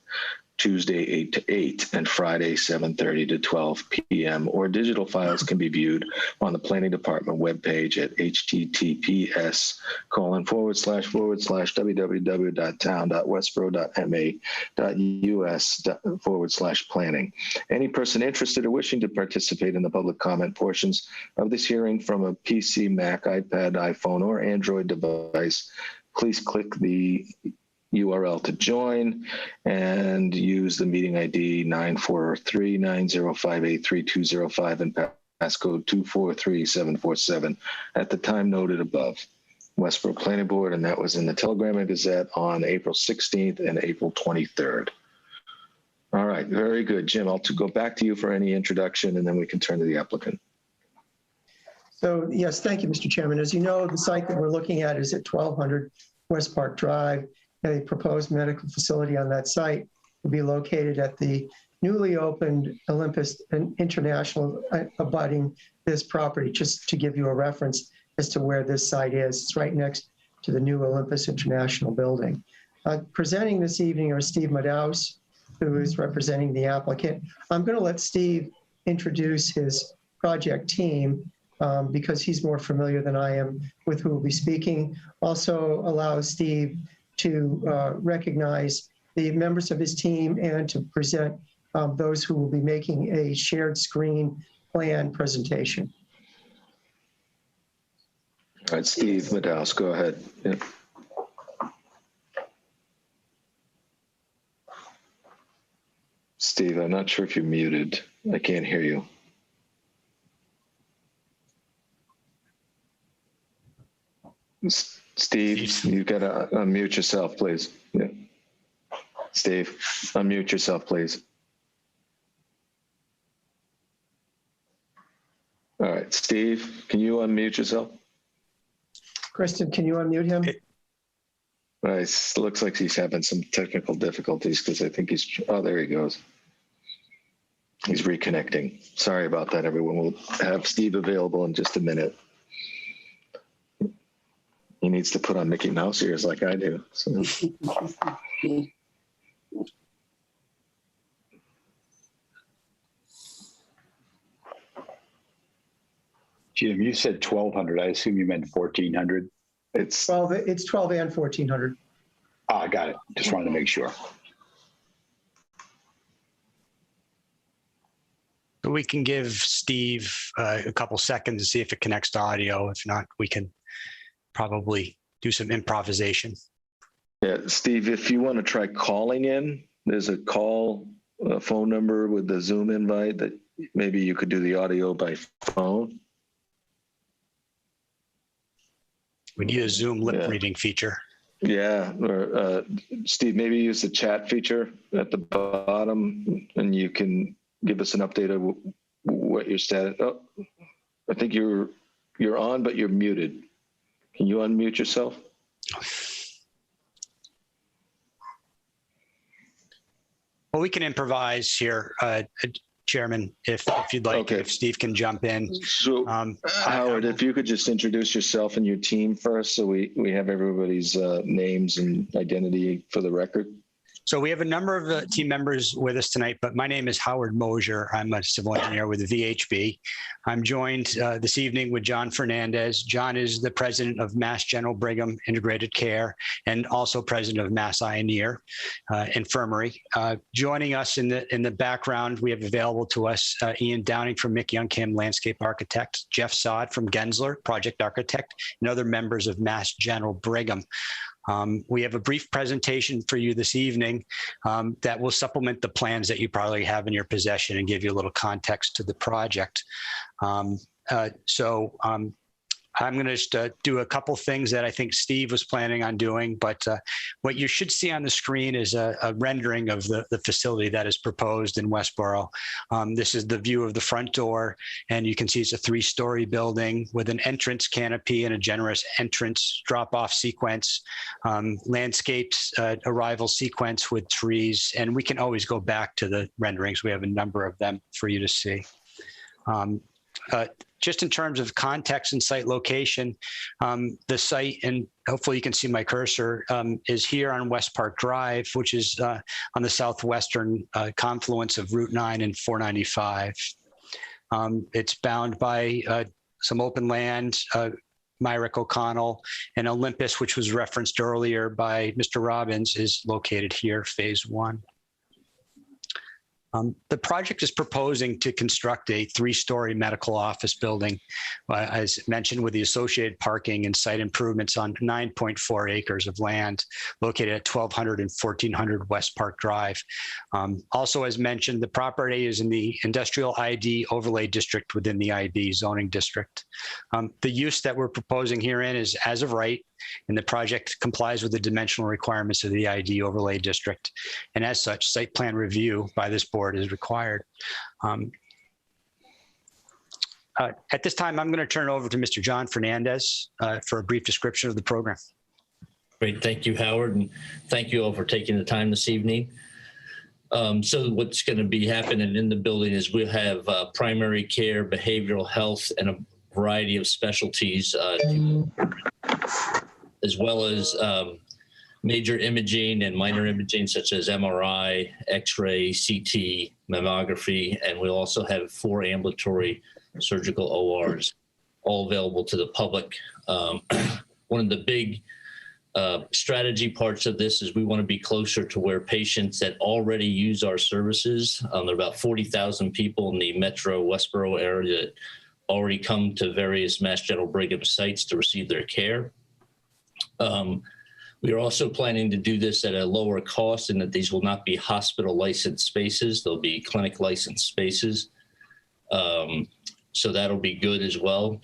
Tuesday, 8 to 8, and Friday, 7:30 to 12 p.m. Or digital files can be viewed on the Planning Department webpage at https://www.town.westborough.ma.us/planning. Any person interested or wishing to participate in the public comment portions of this hearing from a PC, Mac, iPad, iPhone, or Android device, please click the URL to join and use the meeting ID 943-905-83205 and passcode 243747 at the time noted above. Westborough Planning Board, and that was in the Telegram and Gazette on April 16th and April 23rd. All right, very good. Jim, I'll go back to you for any introduction and then we can turn to the applicant. So yes, thank you, Mr. Chairman. As you know, the site that we're looking at is at 1200 West Park Drive. A proposed medical facility on that site will be located at the newly opened Olympus International abutting this property, just to give you a reference as to where this site is. It's right next to the new Olympus International building. Presenting this evening are Steve Madaus, who is representing the applicant. I'm going to let Steve introduce his project team because he's more familiar than I am with who will be speaking. Also allow Steve to recognize the members of his team and to present those who will be making a shared screen plan presentation. All right, Steve Madaus, go ahead. Yeah. Steve, I'm not sure if you're muted. I can't hear you. Steve, you've got to unmute yourself, please. Yeah. Steve, unmute yourself, please. All right, Steve, can you unmute yourself? Kristen, can you unmute him? It looks like he's having some technical difficulties because I think he's, oh, there he goes. He's reconnecting. Sorry about that, everyone. We'll have Steve available in just a minute. He needs to put on Mickey Mouse ears like I do. So. Jim, you said 1,200. I assume you meant 1,400. It's 12 and 1,400. Ah, I got it. Just wanted to make sure. We can give Steve a couple seconds to see if it connects to audio. If not, we can probably do some improvisation. Yeah, Steve, if you want to try calling in, there's a phone number with the Zoom invite that maybe you could do the audio by phone. We need a Zoom lip reading feature. Yeah, or Steve, maybe use the chat feature at the bottom and you can give us an update of what your status. Oh, I think you're on, but you're muted. Can you unmute yourself? Well, we can improvise here. Chairman, if you'd like, Okay. if Steve can jump in. So, Howard, if you could just introduce yourself and your team first, so we have everybody's names and identity for the record. So we have a number of team members with us tonight, but my name is Howard Mosier. I'm a civil engineer with the VHB. I'm joined this evening with John Fernandez. John is the president of Mass General Brigham Integrated Care and also president of Mass Ioneer Infirmary. Joining us in the background, we have available to us Ian Downing from Mick Youngcam Landscape Architect, Jeff Sod from Gensler, project architect, and other members of Mass General Brigham. We have a brief presentation for you this evening that will supplement the plans that you probably have in your possession and give you a little context to the project. I'm going to just do a couple things that I think Steve was planning on doing, but what you should see on the screen is a rendering of the facility that is proposed in Westborough. This is the view of the front door, and you can see it's a 3-story building with an entrance canopy and a generous entrance drop-off sequence, landscapes arrival sequence with trees, and we can always go back to the renderings. We have a number of them for you to see. Just in terms of context and site location, the site, and hopefully you can see my cursor, is here on West Park Drive, which is on the southwestern confluence of Route 9 and 495. It's bound by some open land, Myrick O'Connell, and Olympus, which was referenced earlier by Mr. Robbins, is located here, phase 1. The project is proposing to construct a 3-story medical office building, as mentioned, with the associated parking and site improvements on 9.4 acres of land located at 1200 and 1400 West Park Drive. Also, as mentioned, the property is in the Industrial ID Overlay District within the IB zoning district. The use that we're proposing herein is as of right, and the project complies with the dimensional requirements of the ID Overlay District. And as such, site plan review by this board is required. At this time, I'm going to turn it over to Mr. John Fernandez for a brief description of the program. Great. Thank you, Howard. And thank you all for taking the time this evening. So what's going to be happening in the building is we'll have primary care, behavioral health, and a variety of specialties, as well as major imaging and minor imaging such as MRI, X-ray, CT, mammography, and we'll also have 4 ambulatory surgical ORs, all available to the public. One of the big strategy parts of this is we want to be closer to where patients that already use our services. There are about 40,000 people in the Metro Westborough area that already come to various Mass General Brigham sites to receive their care. We are also planning to do this at a lower cost, and that these will not be hospital licensed spaces. They'll be clinic licensed spaces. So that'll be good as well.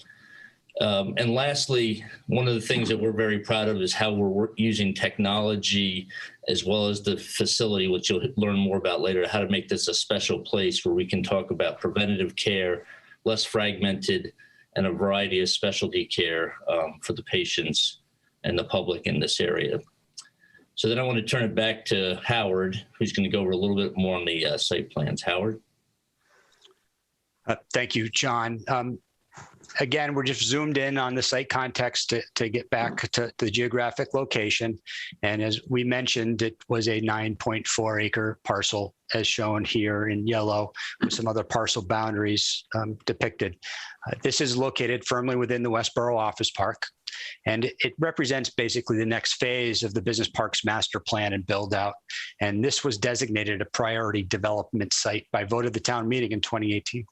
And lastly, one of the things that we're very proud of is how we're using technology as well as the facility, which you'll learn more about later, how to make this a special place where we can talk about preventative care, less fragmented, and a variety of specialty care for the patients and the public in this area. So then I want to turn it back to Howard, who's going to go over a little bit more on the site plans. Howard? Thank you, John. Again, we're just zoomed in on the site context to get back to the geographic location. And as we mentioned, it was a 9.4 acre parcel as shown here in yellow with some other parcel boundaries depicted. This is located firmly within the Westborough Office Park. And it represents basically the next phase of the business parks master plan and build out. And this was designated a priority development site by vote of the town meeting in 2018.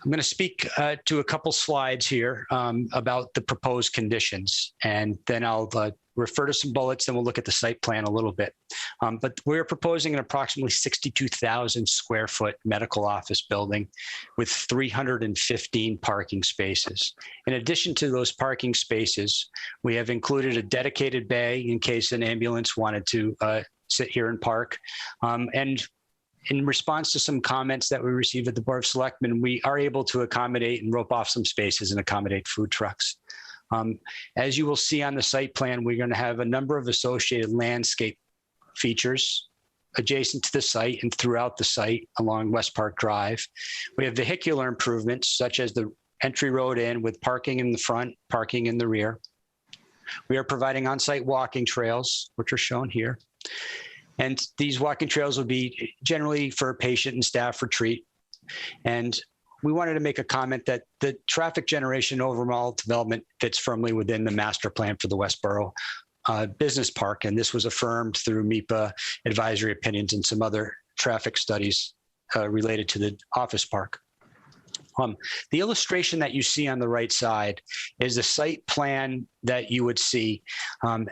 I'm going to speak to a couple slides here about the proposed conditions, and then I'll refer to some bullets, then we'll look at the site plan a little bit. But we're proposing an approximately 62,000 square foot medical office building with 315 parking spaces. In addition to those parking spaces, we have included a dedicated bay in case an ambulance wanted to sit here and park. And in response to some comments that we received at the Board of Selectmen, we are able to accommodate and rope off some spaces and accommodate food trucks. As you will see on the site plan, we're going to have a number of associated landscape features adjacent to the site and throughout the site along West Park Drive. We have vehicular improvements such as the entry road in with parking in the front, parking in the rear. We are providing on-site walking trails, which are shown here. And these walking trails will be generally for patient and staff retreat. And we wanted to make a comment that the traffic generation overall development fits firmly within the master plan for the Westborough Business Park. And this was affirmed through MIPA advisory opinions and some other traffic studies related to the office park. The illustration that you see on the right side is the site plan that you would see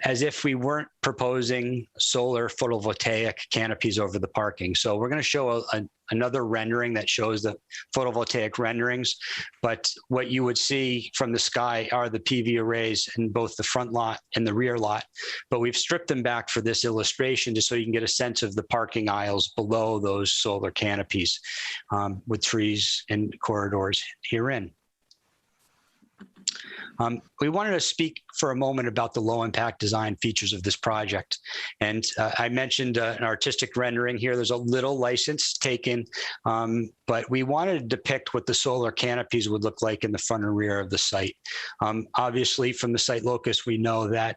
as if we weren't proposing solar photovoltaic canopies over the parking. So we're going to show another rendering that shows the photovoltaic renderings, but what you would see from the sky are the PV arrays in both the front lot and the rear lot. But we've stripped them back for this illustration just so you can get a sense of the parking aisles below those solar canopies with trees and corridors herein. We wanted to speak for a moment about the low impact design features of this project. And I mentioned an artistic rendering here. There's a little license taken, but we wanted to depict what the solar canopies would look like in the front and rear of the site. Obviously, from the site locus, we know that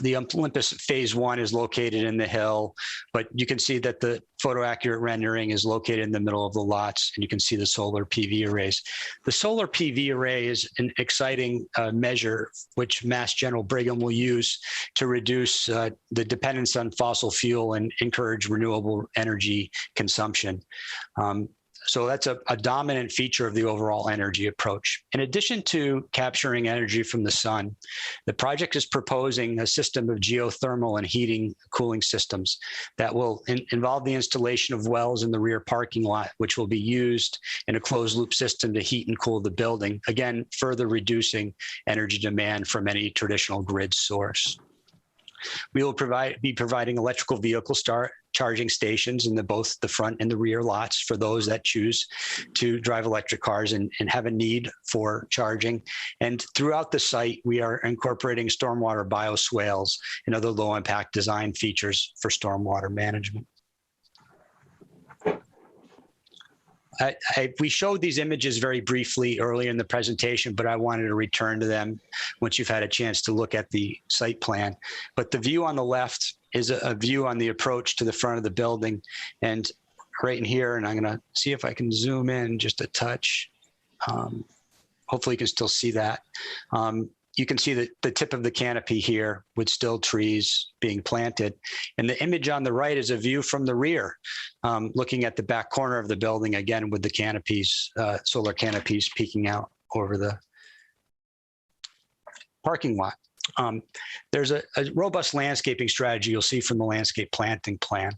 the Olympus Phase 1 is located in the hill, but you can see that the photo accurate rendering is located in the middle of the lots, and you can see the solar PV arrays. The solar PV array is an exciting measure which Mass General Brigham will use to reduce the dependence on fossil fuel and encourage renewable energy consumption. So that's a dominant feature of the overall energy approach. In addition to capturing energy from the sun, the project is proposing a system of geothermal and heating cooling systems that will involve the installation of wells in the rear parking lot, which will be used in a closed loop system to heat and cool the building, again, further reducing energy demand from any traditional grid source. We will be providing electrical vehicle charging stations in both the front and the rear lots for those that choose to drive electric cars and have a need for charging. And throughout the site, we are incorporating stormwater bioswales and other low impact design features for stormwater management. We showed these images very briefly earlier in the presentation, but I wanted to return to them once you've had a chance to look at the site plan. But the view on the left is a view on the approach to the front of the building. And right in here, and I'm going to see if I can zoom in just a touch. Hopefully you can still see that. You can see the tip of the canopy here with still trees being planted. And the image on the right is a view from the rear, looking at the back corner of the building, again, with the canopies, solar canopies peeking out over the parking lot. There's a robust landscaping strategy you'll see from the landscape planting plan.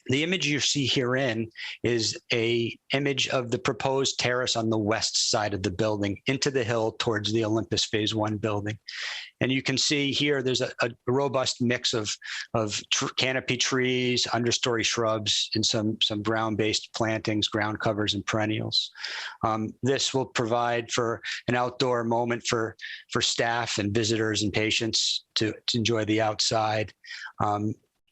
The image you see herein is an image of the proposed terrace on the west side of the building into the hill towards the Olympus Phase 1 building. And you can see here there's a robust mix of canopy trees, understory shrubs, and some ground-based plantings, ground covers, and perennials. This will provide for an outdoor moment for staff and visitors and patients to enjoy the outside.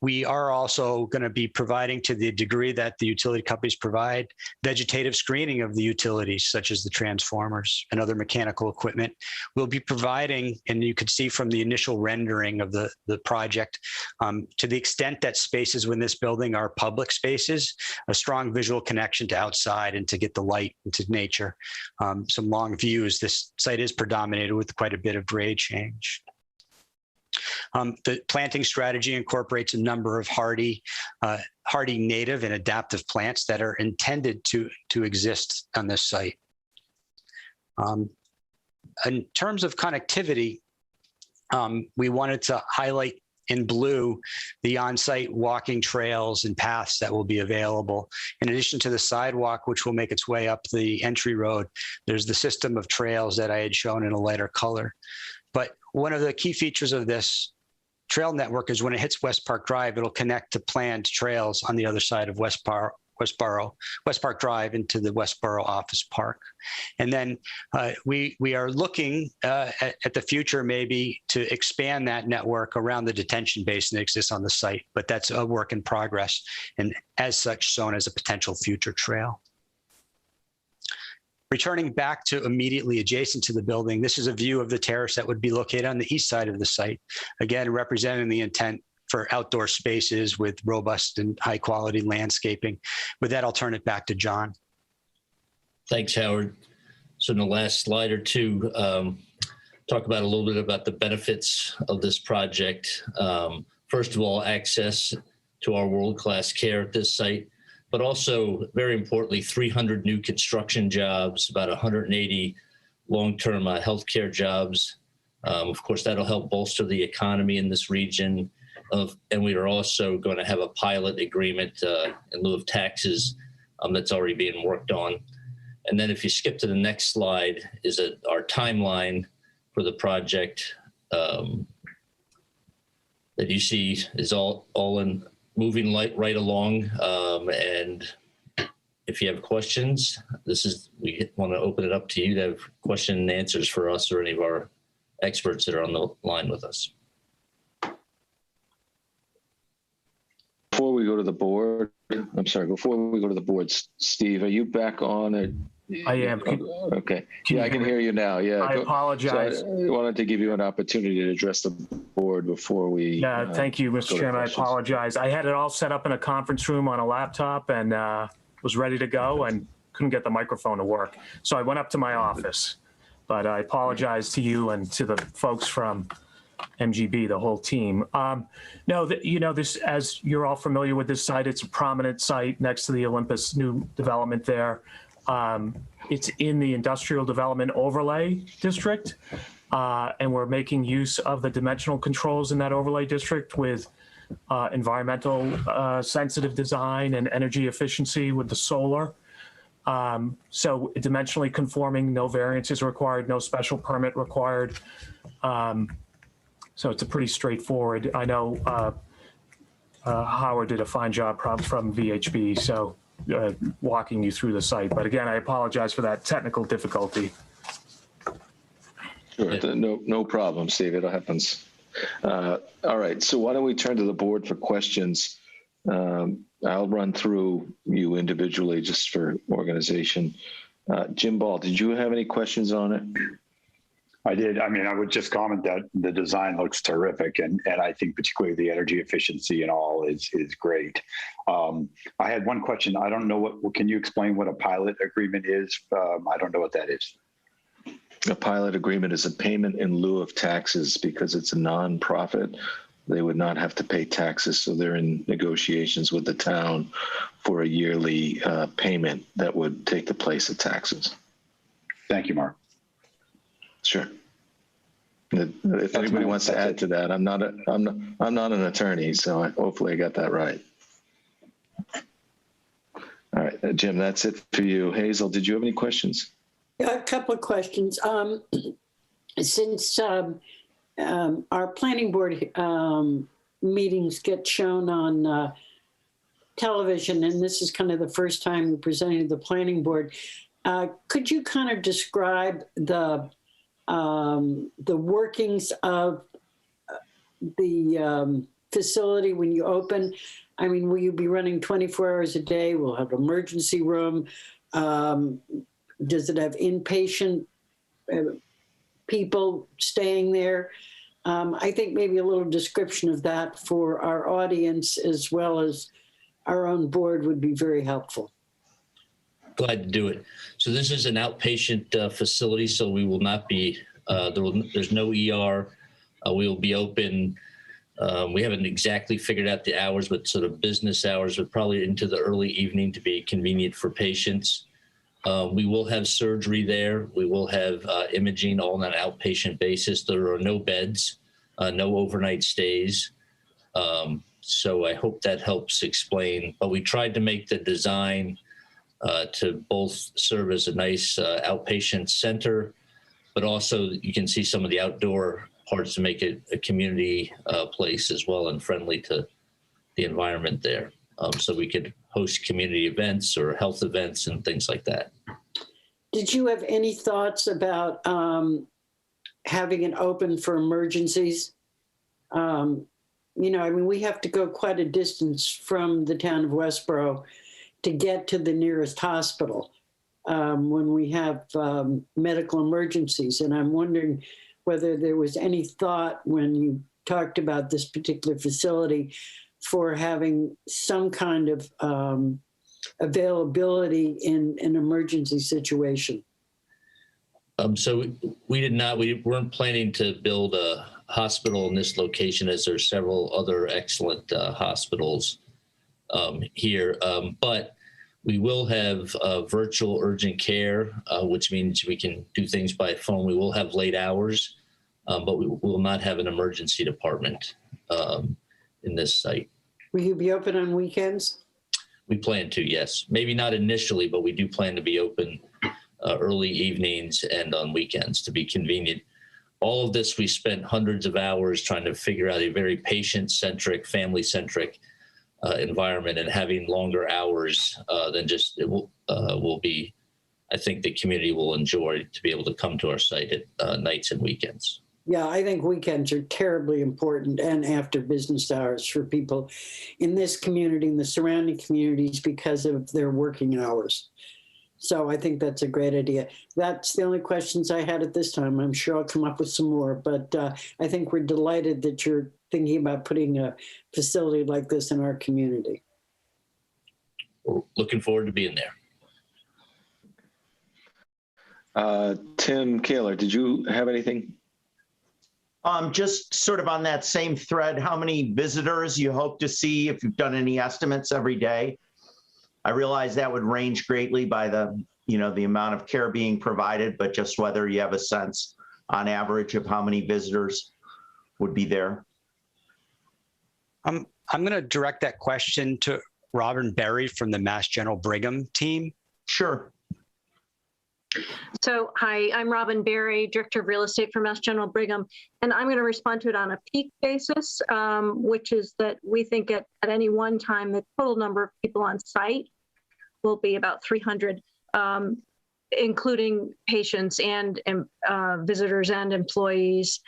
We are also going to be providing, to the degree that the utility companies provide, vegetative screening of the utilities, such as the transformers and other mechanical equipment. We'll be providing, and you can see from the initial rendering of the project, to the extent that spaces within this building are public spaces, a strong visual connection to outside and to get the light into nature. Some long views. This site is predominated with quite a bit of grade change. The planting strategy incorporates a number of hardy native and adaptive plants that are intended to exist on this site. In terms of connectivity, we wanted to highlight in blue the on-site walking trails and paths that will be available. In addition to the sidewalk, which will make its way up the entry road, there's the system of trails that I had shown in a lighter color. But one of the key features of this trail network is when it hits West Park Drive, it'll connect to planned trails on the other side of West Park West Park Drive into the Westborough Office Park. And then we are looking at the future maybe to expand that network around the detention basin that exists on the site, but that's a work in progress and as such shown as a potential future trail. Returning back to immediately adjacent to the building, this is a view of the terrace that would be located on the east side of the site, again representing the intent for outdoor spaces with robust and high quality landscaping. With that, I'll turn it back to John. Thanks, Howard. So in the last slide or two, talk about a little bit about the benefits of this project. First of all, access to our world-class care at this site, but also very importantly, 300 new construction jobs, about 180 long-term healthcare jobs. Of course, that'll help bolster the economy in this region. And we are also going to have a pilot agreement in lieu of taxes that's already being worked on. And then if you skip to the next slide, is our timeline for the project that you see is all in moving right along. And if you have questions, we want to open it up to you to have question and answers for us or any of our experts that are on the line with us. Before we go to the board, Steve, are you back on? I am. Okay. Yeah, I can hear you now. Yeah. I apologize. So I wanted to give you an opportunity to address the board before we. Yeah, thank you, Mr. Chairman. I apologize. I had it all set up in a conference room on a laptop and was ready to go and couldn't get the microphone to work. So I went up to my office, but I apologize to you and to the folks from MGB, the whole team. No, this, as you're all familiar with this site, it's a prominent site next to the Olympus new development there. It's in the industrial development overlay district, and we're making use of the dimensional controls in that overlay district with environmental sensitive design and energy efficiency with the solar. So dimensionally conforming, no variances required, no special permit required. So it's a pretty straightforward. I know Howard did a fine job from VHB, so walking you through the site. But again, I apologize for that technical difficulty. Sure, no problem, Steve. It happens. All right, so why don't we turn to the board for questions? I'll run through you individually just for organization. Jim Ball, did you have any questions on it? I did. I mean, I would just comment that the design looks terrific, and I think particularly the energy efficiency and all is great. I had one question. I don't know what. Can you explain what a pilot agreement is? I don't know what that is. A pilot agreement is a payment in lieu of taxes because it's a nonprofit. They would not have to pay taxes, so they're in negotiations with the town for a yearly payment that would take the place of taxes. Thank you, Mark. Sure. If anybody wants to add to that, I'm not an attorney, so hopefully I got that right. All right, Jim, that's it for you. Hazel, did you have any questions? A couple of questions. Since our planning board meetings get shown on television, and this is kind of the first time we presented to the planning board, could you kind of describe the workings of the facility when you open? I mean, will you be running 24 hours a day? Will it have an emergency room? Does it have inpatient people staying there? I think maybe a little description of that for our audience as well as our own board would be very helpful. Glad to do it. So this is an outpatient facility, so we will not be, there's no ER. We will be open. We haven't exactly figured out the hours, but sort of business hours, but probably into the early evening to be convenient for patients. We will have surgery there. We will have imaging all on an outpatient basis. There are no beds, no overnight stays. So I hope that helps explain, but we tried to make the design to both serve as a nice outpatient center, but also you can see some of the outdoor parts to make it a community place as well and friendly to the environment there. so we could host community events or health events and things like that. Did you have any thoughts about having it open for emergencies? I mean, we have to go quite a distance from the town of Westborough to get to the nearest hospital when we have medical emergencies. And I'm wondering whether there was any thought when you talked about this particular facility for having some kind of availability in an emergency situation. So we did not, we weren't planning to build a hospital in this location, as there are several other excellent hospitals here. But we will have virtual urgent care, which means we can do things by phone. We will have late hours, but we will not have an emergency department in this site. Will you be open on weekends? We plan to, yes. Maybe not initially, but we do plan to be open early evenings and on weekends to be convenient. All of this, we spent hundreds of hours trying to figure out a very patient-centric, family-centric environment, and having longer hours than just it will be, I think the community will enjoy to be able to come to our site at nights and weekends. Yeah, I think weekends are terribly important, and after business hours for people in this community and the surrounding communities because of their working hours. So I think that's a great idea. That's the only questions I had at this time. I'm sure I'll come up with some more, but I think we're delighted that you're thinking about putting a facility like this in our community. We're looking forward to being there. Tim Kaler, did you have anything? Just sort of on that same thread, how many visitors you hope to see, if you've done any estimates every day? I realize that would range greatly by the amount of care being provided, but just whether you have a sense on average of how many visitors would be there. I'm going to direct that question to Robin Berry from the Mass General Brigham team. Sure. So, hi, I'm Robin Berry, Director of Real Estate for Mass General Brigham, and I'm going to respond to it on a peak basis, which is that we think at any one time, the total number of people on site will be about 300, including patients and visitors and employees.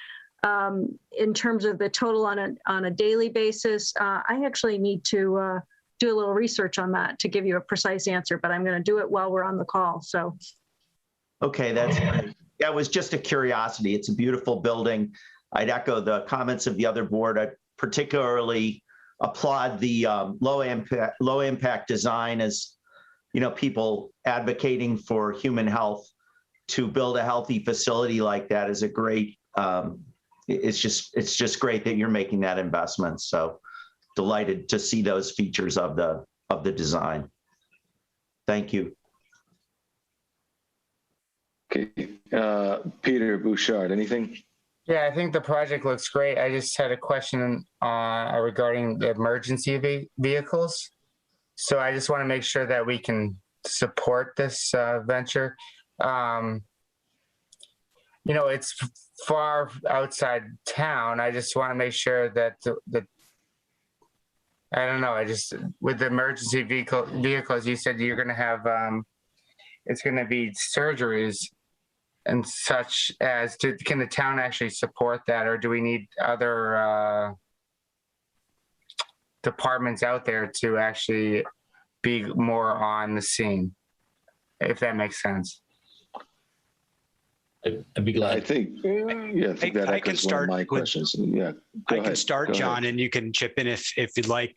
In terms of the total on a daily basis, I actually need to do a little research on that to give you a precise answer, but I'm going to do it while we're on the call. So. Okay, that's great. That was just a curiosity. It's a beautiful building. I'd echo the comments of the other board. I particularly applaud the low impact design, as people advocating for human health. To build a healthy facility like that is a great. It's just great that you're making that investment. So delighted to see those features of the design. Thank you. Okay, Peter Bouchard, anything? Yeah, I think the project looks great. I just had a question regarding the emergency vehicles. So I just want to make sure that we can support this venture. It's far outside town. I just want to make sure that I don't know. With the emergency vehicles, you said you're going to have, it's going to be surgeries and such as can the town actually support that, or do we need other departments out there to actually be more on the scene, if that makes sense? I'd be glad. I think that I can start one of my questions. Yeah, I can start, John, and you can chip in if you'd like.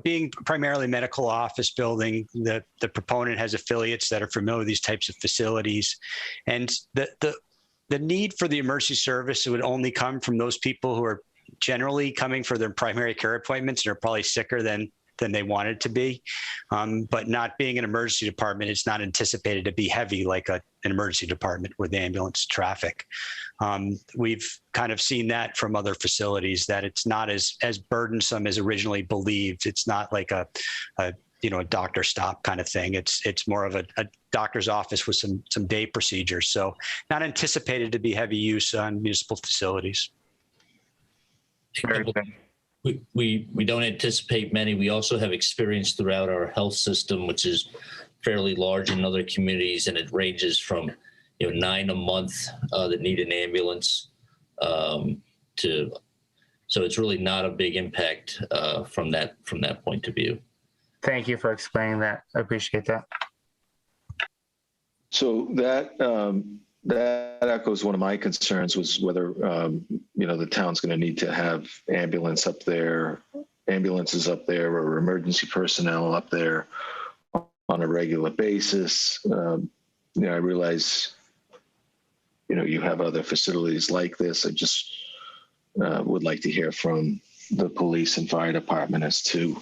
Being primarily medical office building, the proponent has affiliates that are familiar with these types of facilities, and the need for the emergency service would only come from those people who are generally coming for their primary care appointments and are probably sicker than they wanted to be. But not being an emergency department, it's not anticipated to be heavy like an emergency department with ambulance traffic. We've kind of seen that from other facilities, that it's not as burdensome as originally believed. It's not like a doctor stop kind of thing. It's more of a doctor's office with some day procedures. So not anticipated to be heavy use on municipal facilities. We don't anticipate many. We also have experience throughout our health system, which is fairly large in other communities, and it ranges from 9 a month that need an ambulance to. So it's really not a big impact from that point of view. Thank you for explaining that. I appreciate that. So that echoes one of my concerns, was whether the town's going to need to have ambulances up there or emergency personnel up there on a regular basis. I realize you have other facilities like this. I just would like to hear from the police and fire department as to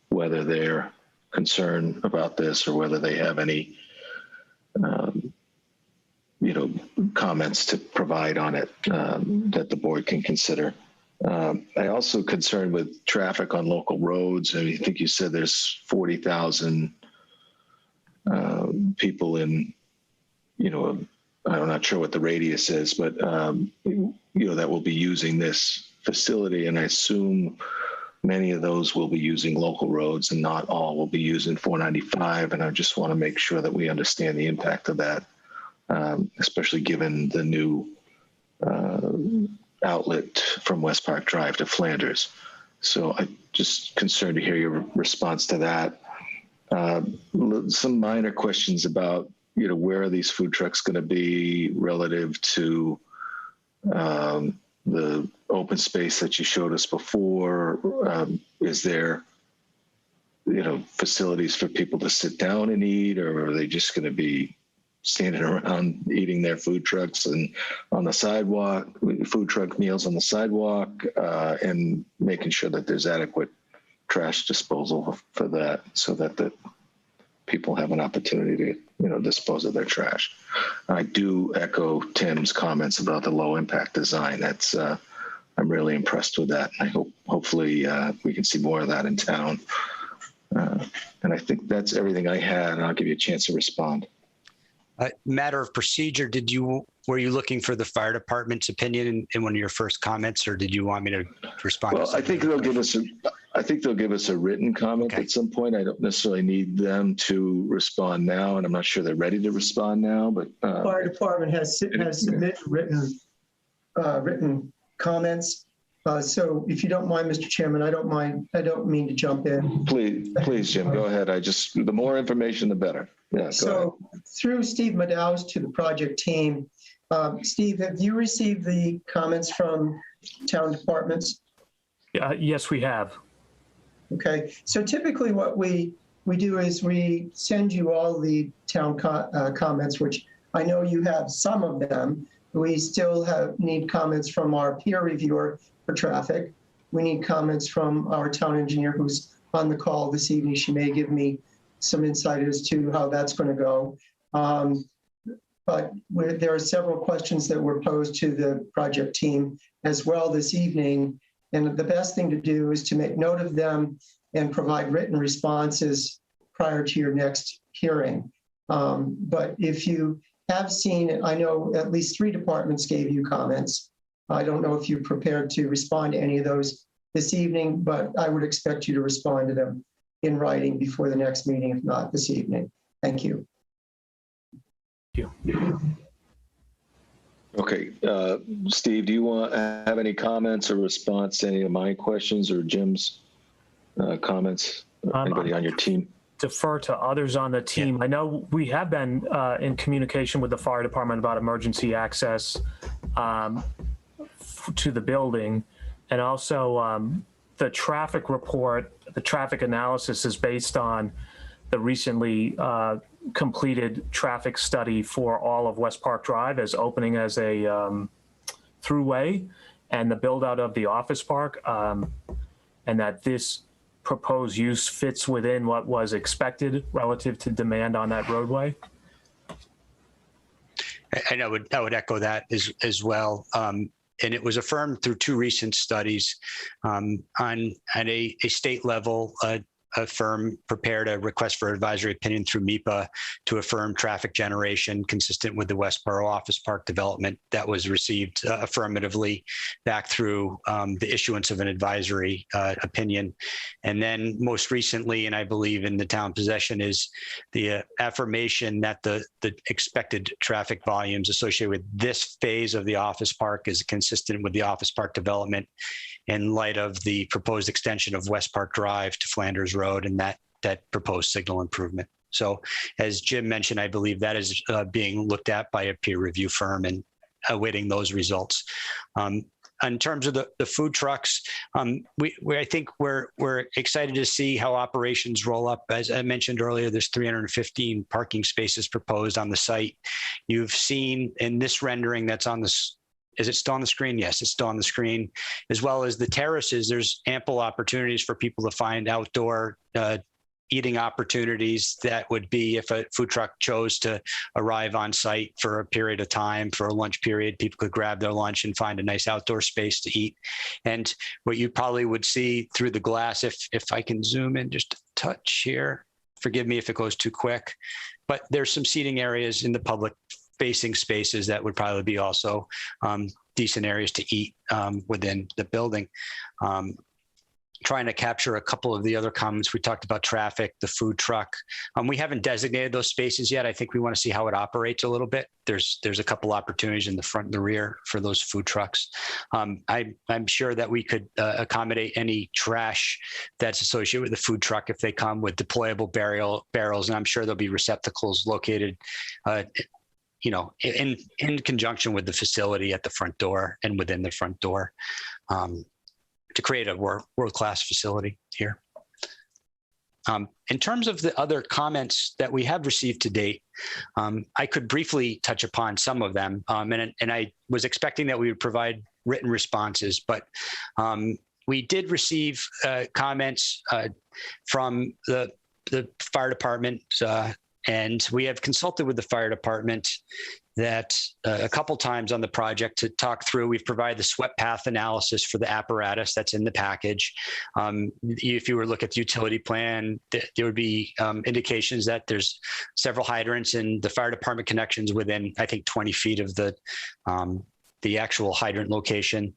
whether they're concerned about this or whether they have any comments to provide on it that the board can consider. I also concerned with traffic on local roads. I think you said there's 40,000 people in, I'm not sure what the radius is, but that will be using this facility, and I assume many of those will be using local roads and not all will be using 495. And I just want to make sure that we understand the impact of that, especially given the new outlet from West Park Drive to Flanders. So I'm just concerned to hear your response to that. Some minor questions about, where are these food trucks going to be relative to the open space that you showed us before? Is there, facilities for people to sit down and eat, or are they just going to be standing around eating their food trucks and on the sidewalk, food truck meals on the sidewalk, and making sure that there's adequate trash disposal for that, so that the people have an opportunity to, dispose of their trash. I do echo Tim's comments about the low impact design. That's, I'm really impressed with that. I hopefully we can see more of that in town. And I think that's everything I had, and I'll give you a chance to respond. Matter of procedure, were you looking for the fire department's opinion in one of your first comments, or did you want me to respond? Well, I think they'll give us a written comment at some point. I don't necessarily need them to respond now, and I'm not sure they're ready to respond now. But fire department has submitted written comments. So if you don't mind, Mr. Chairman, I don't mean to jump in. Please, Jim, go ahead. The more information, the better. Yeah. So through Steve Madaus to the project team, Steve, have you received the comments from town departments? Yes, we have. Okay. So typically what we do is we send you all the town comments, which I know you have some of them. We still need comments from our peer reviewer for traffic. We need comments from our town engineer who's on the call this evening. She may give me some insight as to how that's going to go. But there are several questions that were posed to the project team as well this evening. And the best thing to do is to make note of them and provide written responses prior to your next hearing. But if you have seen it, I know at least 3 departments gave you comments. I don't know if you're prepared to respond to any of those this evening, but I would expect you to respond to them in writing before the next meeting, if not this evening. Thank you. Thank you. Okay, Steve, do you have any comments or response to any of my questions or Jim's comments? Anybody on your team? Defer to others on the team. I know we have been in communication with the fire department about emergency access to the building, and also the traffic report, the traffic analysis is based on the recently completed traffic study for all of West Park Drive as opening as a throughway, and the build out of the office park, and that this proposed use fits within what was expected relative to demand on that roadway. And I would echo that as well. And it was affirmed through 2 recent studies at a state level. a firm prepared a request for advisory opinion through MIPA to affirm traffic generation consistent with the Westborough Office Park development. That was received affirmatively back through the issuance of an advisory opinion. And then most recently, and I believe in the town possession, is the affirmation that the expected traffic volumes associated with this phase of the office park is consistent with the office park development in light of the proposed extension of West Park Drive to Flanders Road and that proposed signal improvement. So as Jim mentioned, I believe that is being looked at by a peer review firm and awaiting those results. In terms of the food trucks, I think we're excited to see how operations roll up. As I mentioned earlier, there's 315 parking spaces proposed on the site. You've seen in this rendering that's on this. Is it still on the screen? Yes, it's still on the screen. As well as the terraces, there's ample opportunities for people to find outdoor eating opportunities that would be if a food truck chose to arrive on site for a period of time, for a lunch period, people could grab their lunch and find a nice outdoor space to eat. And what you probably would see through the glass, if I can zoom in just a touch here, forgive me if it goes too quick, but there's some seating areas in the public facing spaces that would probably be also decent areas to eat within the building. Trying to capture a couple of the other comments. We talked about traffic, the food truck. We haven't designated those spaces yet. I think we want to see how it operates a little bit. There's a couple opportunities in the front and the rear for those food trucks. I'm sure that we could accommodate any trash that's associated with the food truck if they come with deployable barrels, and I'm sure there'll be receptacles located in conjunction with the facility at the front door and within the front door to create a world-class facility here. In terms of the other comments that we have received to date, I could briefly touch upon some of them, and I was expecting that we would provide written responses, but we did receive comments from the fire department, and we have consulted with the fire department that a couple times on the project to talk through. We've provided the swept path analysis for the apparatus that's in the package. If you were to look at the utility plan, there would be indications that there's several hydrants and the fire department connections within, I think, 20 feet of the actual hydrant location.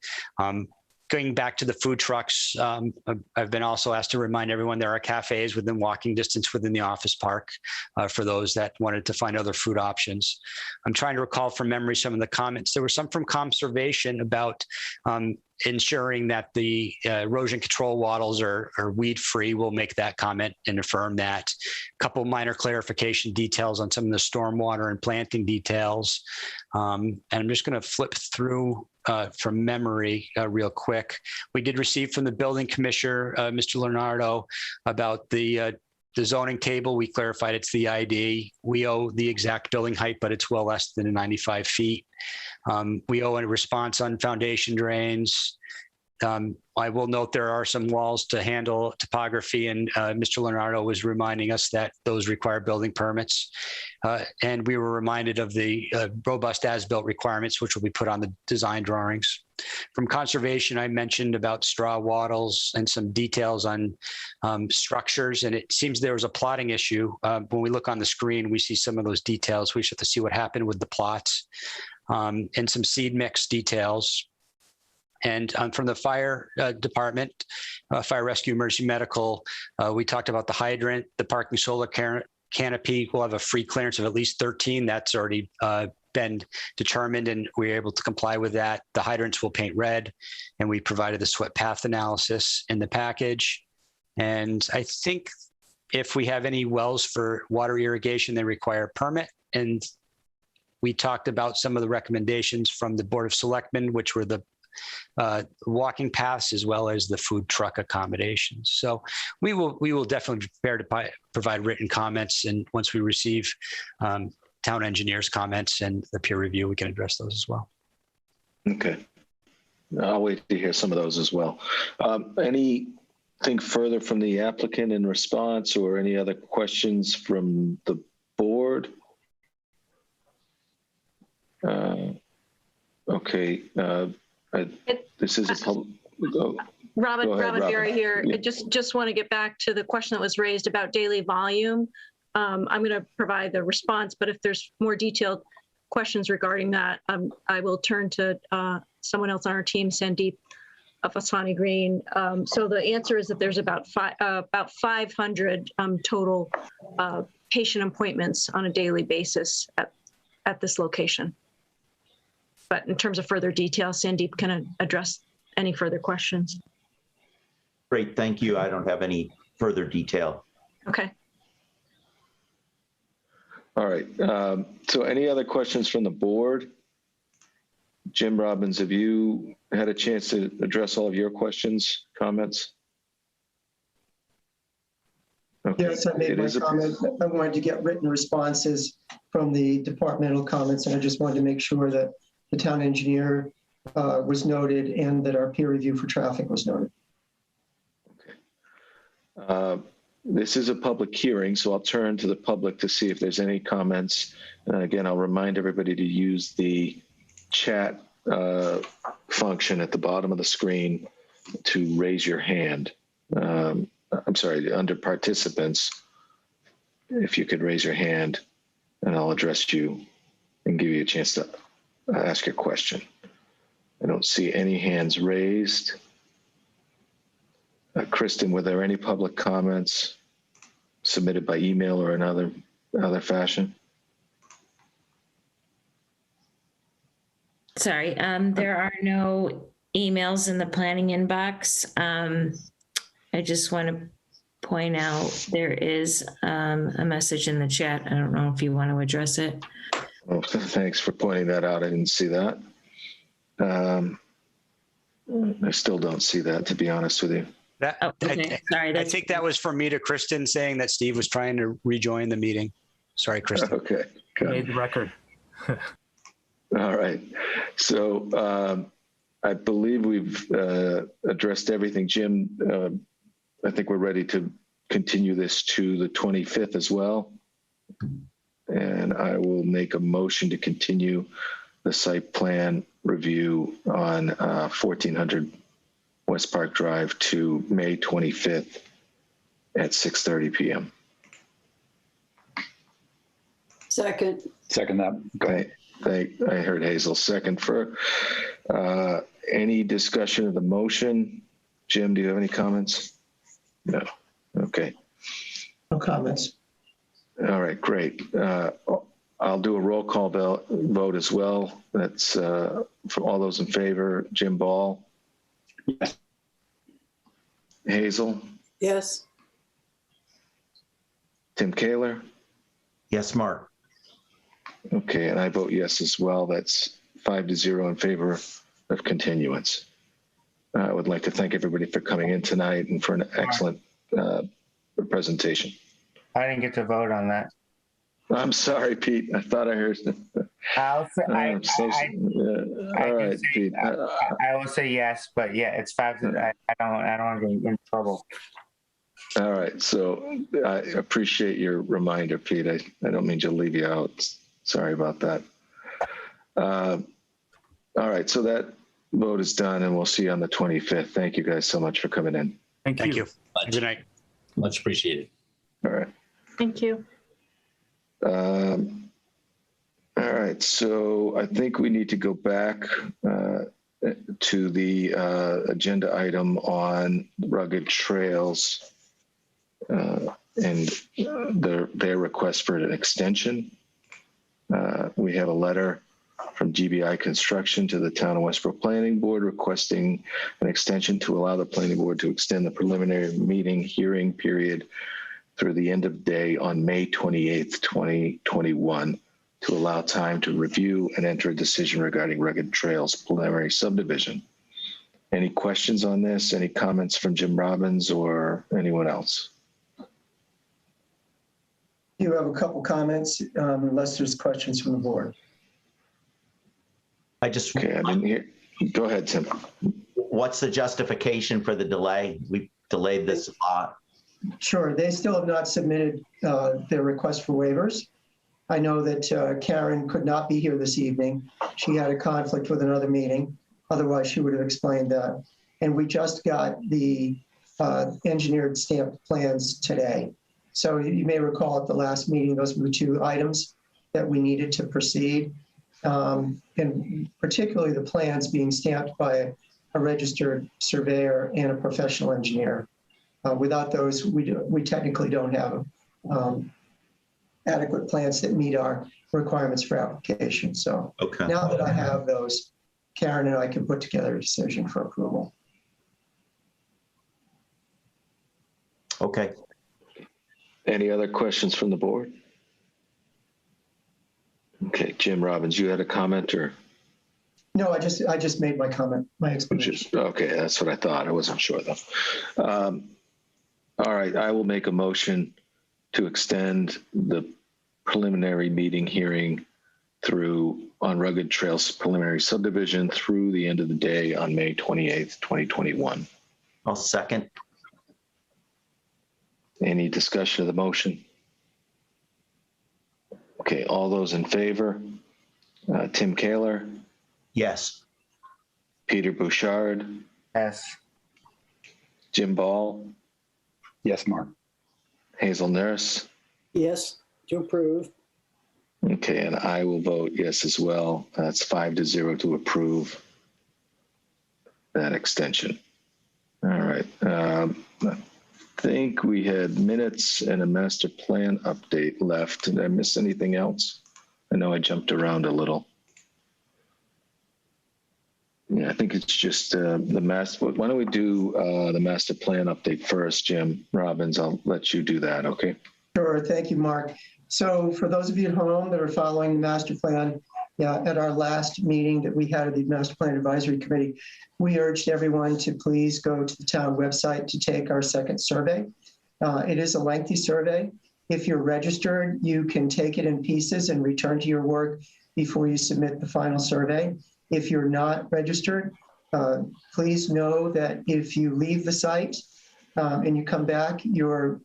Going back to the food trucks, I've been also asked to remind everyone there are cafes within walking distance within the office park for those that wanted to find other food options. I'm trying to recall from memory some of the comments. There were some from conservation about ensuring that the erosion control wattles are weed-free. We'll make that comment and affirm that. A couple minor clarification details on some of the stormwater and planting details. And I'm just going to flip through from memory real quick. We did receive from the building commissioner, Mr. Leonardo, about the zoning table. We clarified it's the ID. We owe the exact building height, but it's well less than 95 feet. We owe a response on foundation drains. I will note there are some walls to handle topography, and Mr. Leonardo was reminding us that those require building permits. And we were reminded of the robust as-built requirements, which will be put on the design drawings. From conservation, I mentioned about straw wattles and some details on structures, and it seems there was a plotting issue. When we look on the screen, we see some of those details. We just have to see what happened with the plots and some seed mix details. And from the fire department, fire rescue, emergency medical, we talked about the hydrant, the parking solar canopy will have a free clearance of at least 13. That's already been determined, and we're able to comply with that. The hydrants will paint red, and we provided the swept path analysis in the package. And I think if we have any wells for water irrigation, they require a permit. And we talked about some of the recommendations from the Board of Selectmen, which were the walking paths as well as the food truck accommodations. So we will definitely be prepared to provide written comments, and once we receive town engineers' comments and the peer review, we can address those as well. Okay. I'll wait to hear some of those as well. Anything further from the applicant in response, or any other questions from the board? Okay. This is a public. Robin, Go ahead, Robin Robin. Berry here. Yeah. I just want to get back to the question that was raised about daily volume. I'm going to provide the response, but if there's more detailed questions regarding that, I will turn to someone else on our team, Sandeep Fasani Green. So the answer is that there's about 500 total patient appointments on a daily basis at this location. But in terms of further detail, Sandeep can address any further questions. Great, thank you. I don't have any further detail. Okay. All right. So any other questions from the board? Jim Robbins, have you had a chance to address all of your questions, comments? Okay. Yes, I made my comment. I wanted to get written responses from the departmental comments, and I just wanted to make sure that the town engineer was noted and that our peer review for traffic was noted. This is a public hearing, so I'll turn to the public to see if there's any comments. Again, I'll remind everybody to use the chat function at the bottom of the screen to raise your hand. I'm sorry, under participants, if you could raise your hand and I'll address you and give you a chance to ask your question. I don't see any hands raised. Kristen, were there any public comments submitted by email or another fashion? Sorry, there are no emails in the planning inbox. I just want to point out there is a message in the chat. I don't know if you want to address it. Well, thanks for pointing that out. I didn't see that. I still don't see that, to be honest with you. Okay. Sorry, I think that was from me to Kristen saying that Steve was trying to rejoin the meeting. Sorry, Kristen. Okay. Made the record. All right. So I believe we've addressed everything. Jim, I think we're ready to continue this to the 25th as well. And I will make a motion to continue the site plan review on 1400 West Park Drive to May 25th at 6:30 p.m. Second. Second that. Go ahead. I heard Hazel second. For any discussion of the motion, Jim, do you have any comments? No. Okay. No comments. All right, great. I'll do a roll call vote as well. That's for all those in favor. Jim Ball. Yes. Hazel. Yes. Tim Kaler. Yes, Mark. Okay, and I vote yes as well. That's 5-0 in favor of continuance. I would like to thank everybody for coming in tonight and for an excellent presentation. I didn't get to vote on that. I'm sorry, Pete. I thought I heard. All right, Pete. I will say yes, but yeah, it's 5. I don't want to get in trouble. All right, so I appreciate your reminder, Pete. I don't mean to leave you out. Sorry about that. All right, so that vote is done, and we'll see you on the 25th. Thank you guys so much for coming in. Thank you. Good night. Much appreciated. All right. Thank you. All right, so I think we need to go back to the agenda item on rugged trails and their request for an extension. We have a letter from GBI Construction to the Town of Westborough Planning Board requesting an extension to allow the Planning Board to extend the preliminary meeting hearing period through the end of day on May 28th, 2021, to allow time to review and enter a decision regarding rugged trails preliminary subdivision. Any questions on this? Any comments from Jim Robbins or anyone else? You have a couple comments, unless there's questions from the board. Okay, I didn't hear. Go ahead, Tim. What's the justification for the delay? We've delayed this a lot. Sure, they still have not submitted their request for waivers. I know that Karen could not be here this evening. She had a conflict with another meeting. Otherwise, she would have explained that. and we just got the engineered stamped plans today. So you may recall at the last meeting, those were the two items that we needed to proceed. And particularly the plans being stamped by a registered surveyor and a professional engineer. Without those, we technically don't have adequate plans that meet our requirements for application. So now that I have those, Karen and I can put together a decision for approval. Okay. Any other questions from the board? Okay, Jim Robbins, you had a comment or? No, I just made my comment, my explanation. Okay, that's what I thought. I wasn't sure though. All right, I will make a motion to extend the preliminary meeting hearing on Rugged Trails preliminary subdivision through the end of the day on May 28th, 2021. I'll second. Any discussion of the motion? Okay, all those in favor? Tim Kaler? Yes. Peter Bouchard? Yes. Jim Ball? Yes, Mark. Hazel Nurse? Yes, to approve. Okay, and I will vote yes as well. That's 5-0 to approve that extension. All right. I think we had minutes and a master plan update left. Did I miss anything else? I know I jumped around a little. Yeah, I think it's just the master. Why don't we do the master plan update first, Jim Robbins? I'll let you do that, okay? Sure, thank you, Mark. So for those of you at home that are following the master plan, at our last meeting that we had at the Master Plan Advisory Committee, we urged everyone to please go to the town website to take our second survey. It is a lengthy survey. If you're registered, you can take it in pieces and return to your work before you submit the final survey. If you're not registered, please know that if you leave the site and you come back, your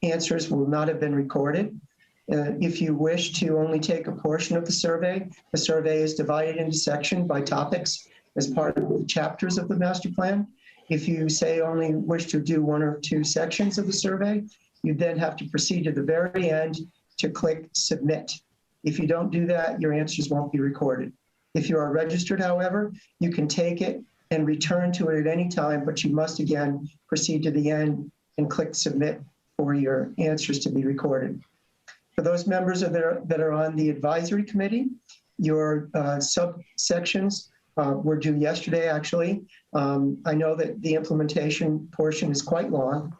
answers will not have been recorded. If you wish to only take a portion of the survey is divided into sections by topics as part of the chapters of the master plan. If you say only wish to do one or two sections of the survey, you then have to proceed to the very end to click submit. If you don't do that, your answers won't be recorded. If you are registered, however, you can take it and return to it at any time, but you must again proceed to the end and click submit for your answers to be recorded. For those members that are on the advisory committee, your subsections were due yesterday, actually. I know that the implementation portion is quite long.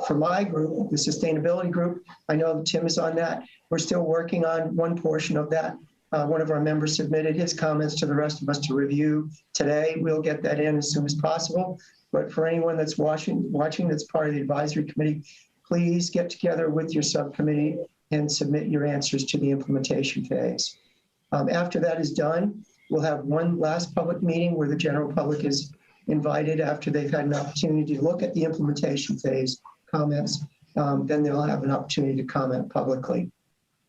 For my group, the sustainability group, I know that Tim is on that. We're still working on one portion of that. One of our members submitted his comments to the rest of us to review today. We'll get that in as soon as possible. But for anyone that's watching that's part of the advisory committee, please get together with your subcommittee and submit your answers to the implementation phase. After that is done, we'll have one last public meeting where the general public is invited after they've had an opportunity to look at the implementation phase comments. Then they'll have an opportunity to comment publicly.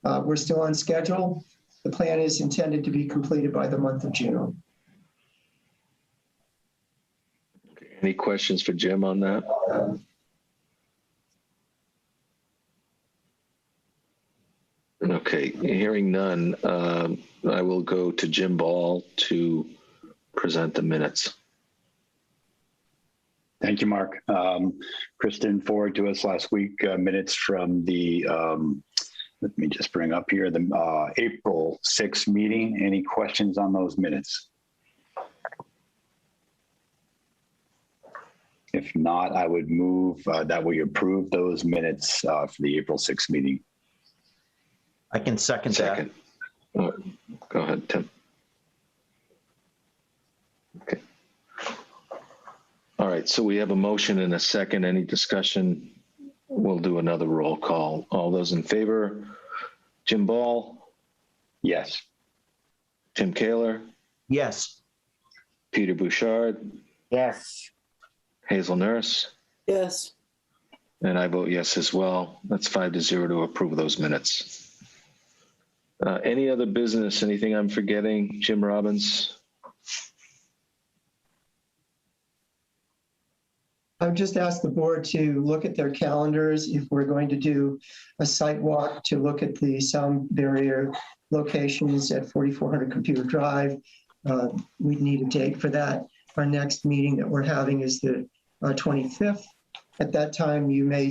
We're still on schedule. The plan is intended to be completed by the month of June. Any questions for Jim on that? Okay, hearing none, I will go to Jim Ball to present the minutes. Thank you, Mark. Kristen forwarded to us last week minutes from the, let me just bring up here, the April 6th meeting. Any questions on those minutes? If not, I would move that we approve those minutes for the April 6th meeting. I can second that. Go ahead, Tim. Okay. All right, so we have a motion and a second. Any discussion? We'll do another roll call. All those in favor? Jim Ball? Yes. Tim Kaler? Yes. Peter Bouchard? Yes. Hazel Nurse? Yes. And I vote yes as well. That's 5-0 to approve those minutes. Any other business? Anything I'm forgetting? Jim Robbins? I would just ask the board to look at their calendars. If we're going to do a site walk to look at the sound barrier locations at 4400 Computer Drive, we'd need a date for that. Our next meeting that we're having is the 25th. At that time, you may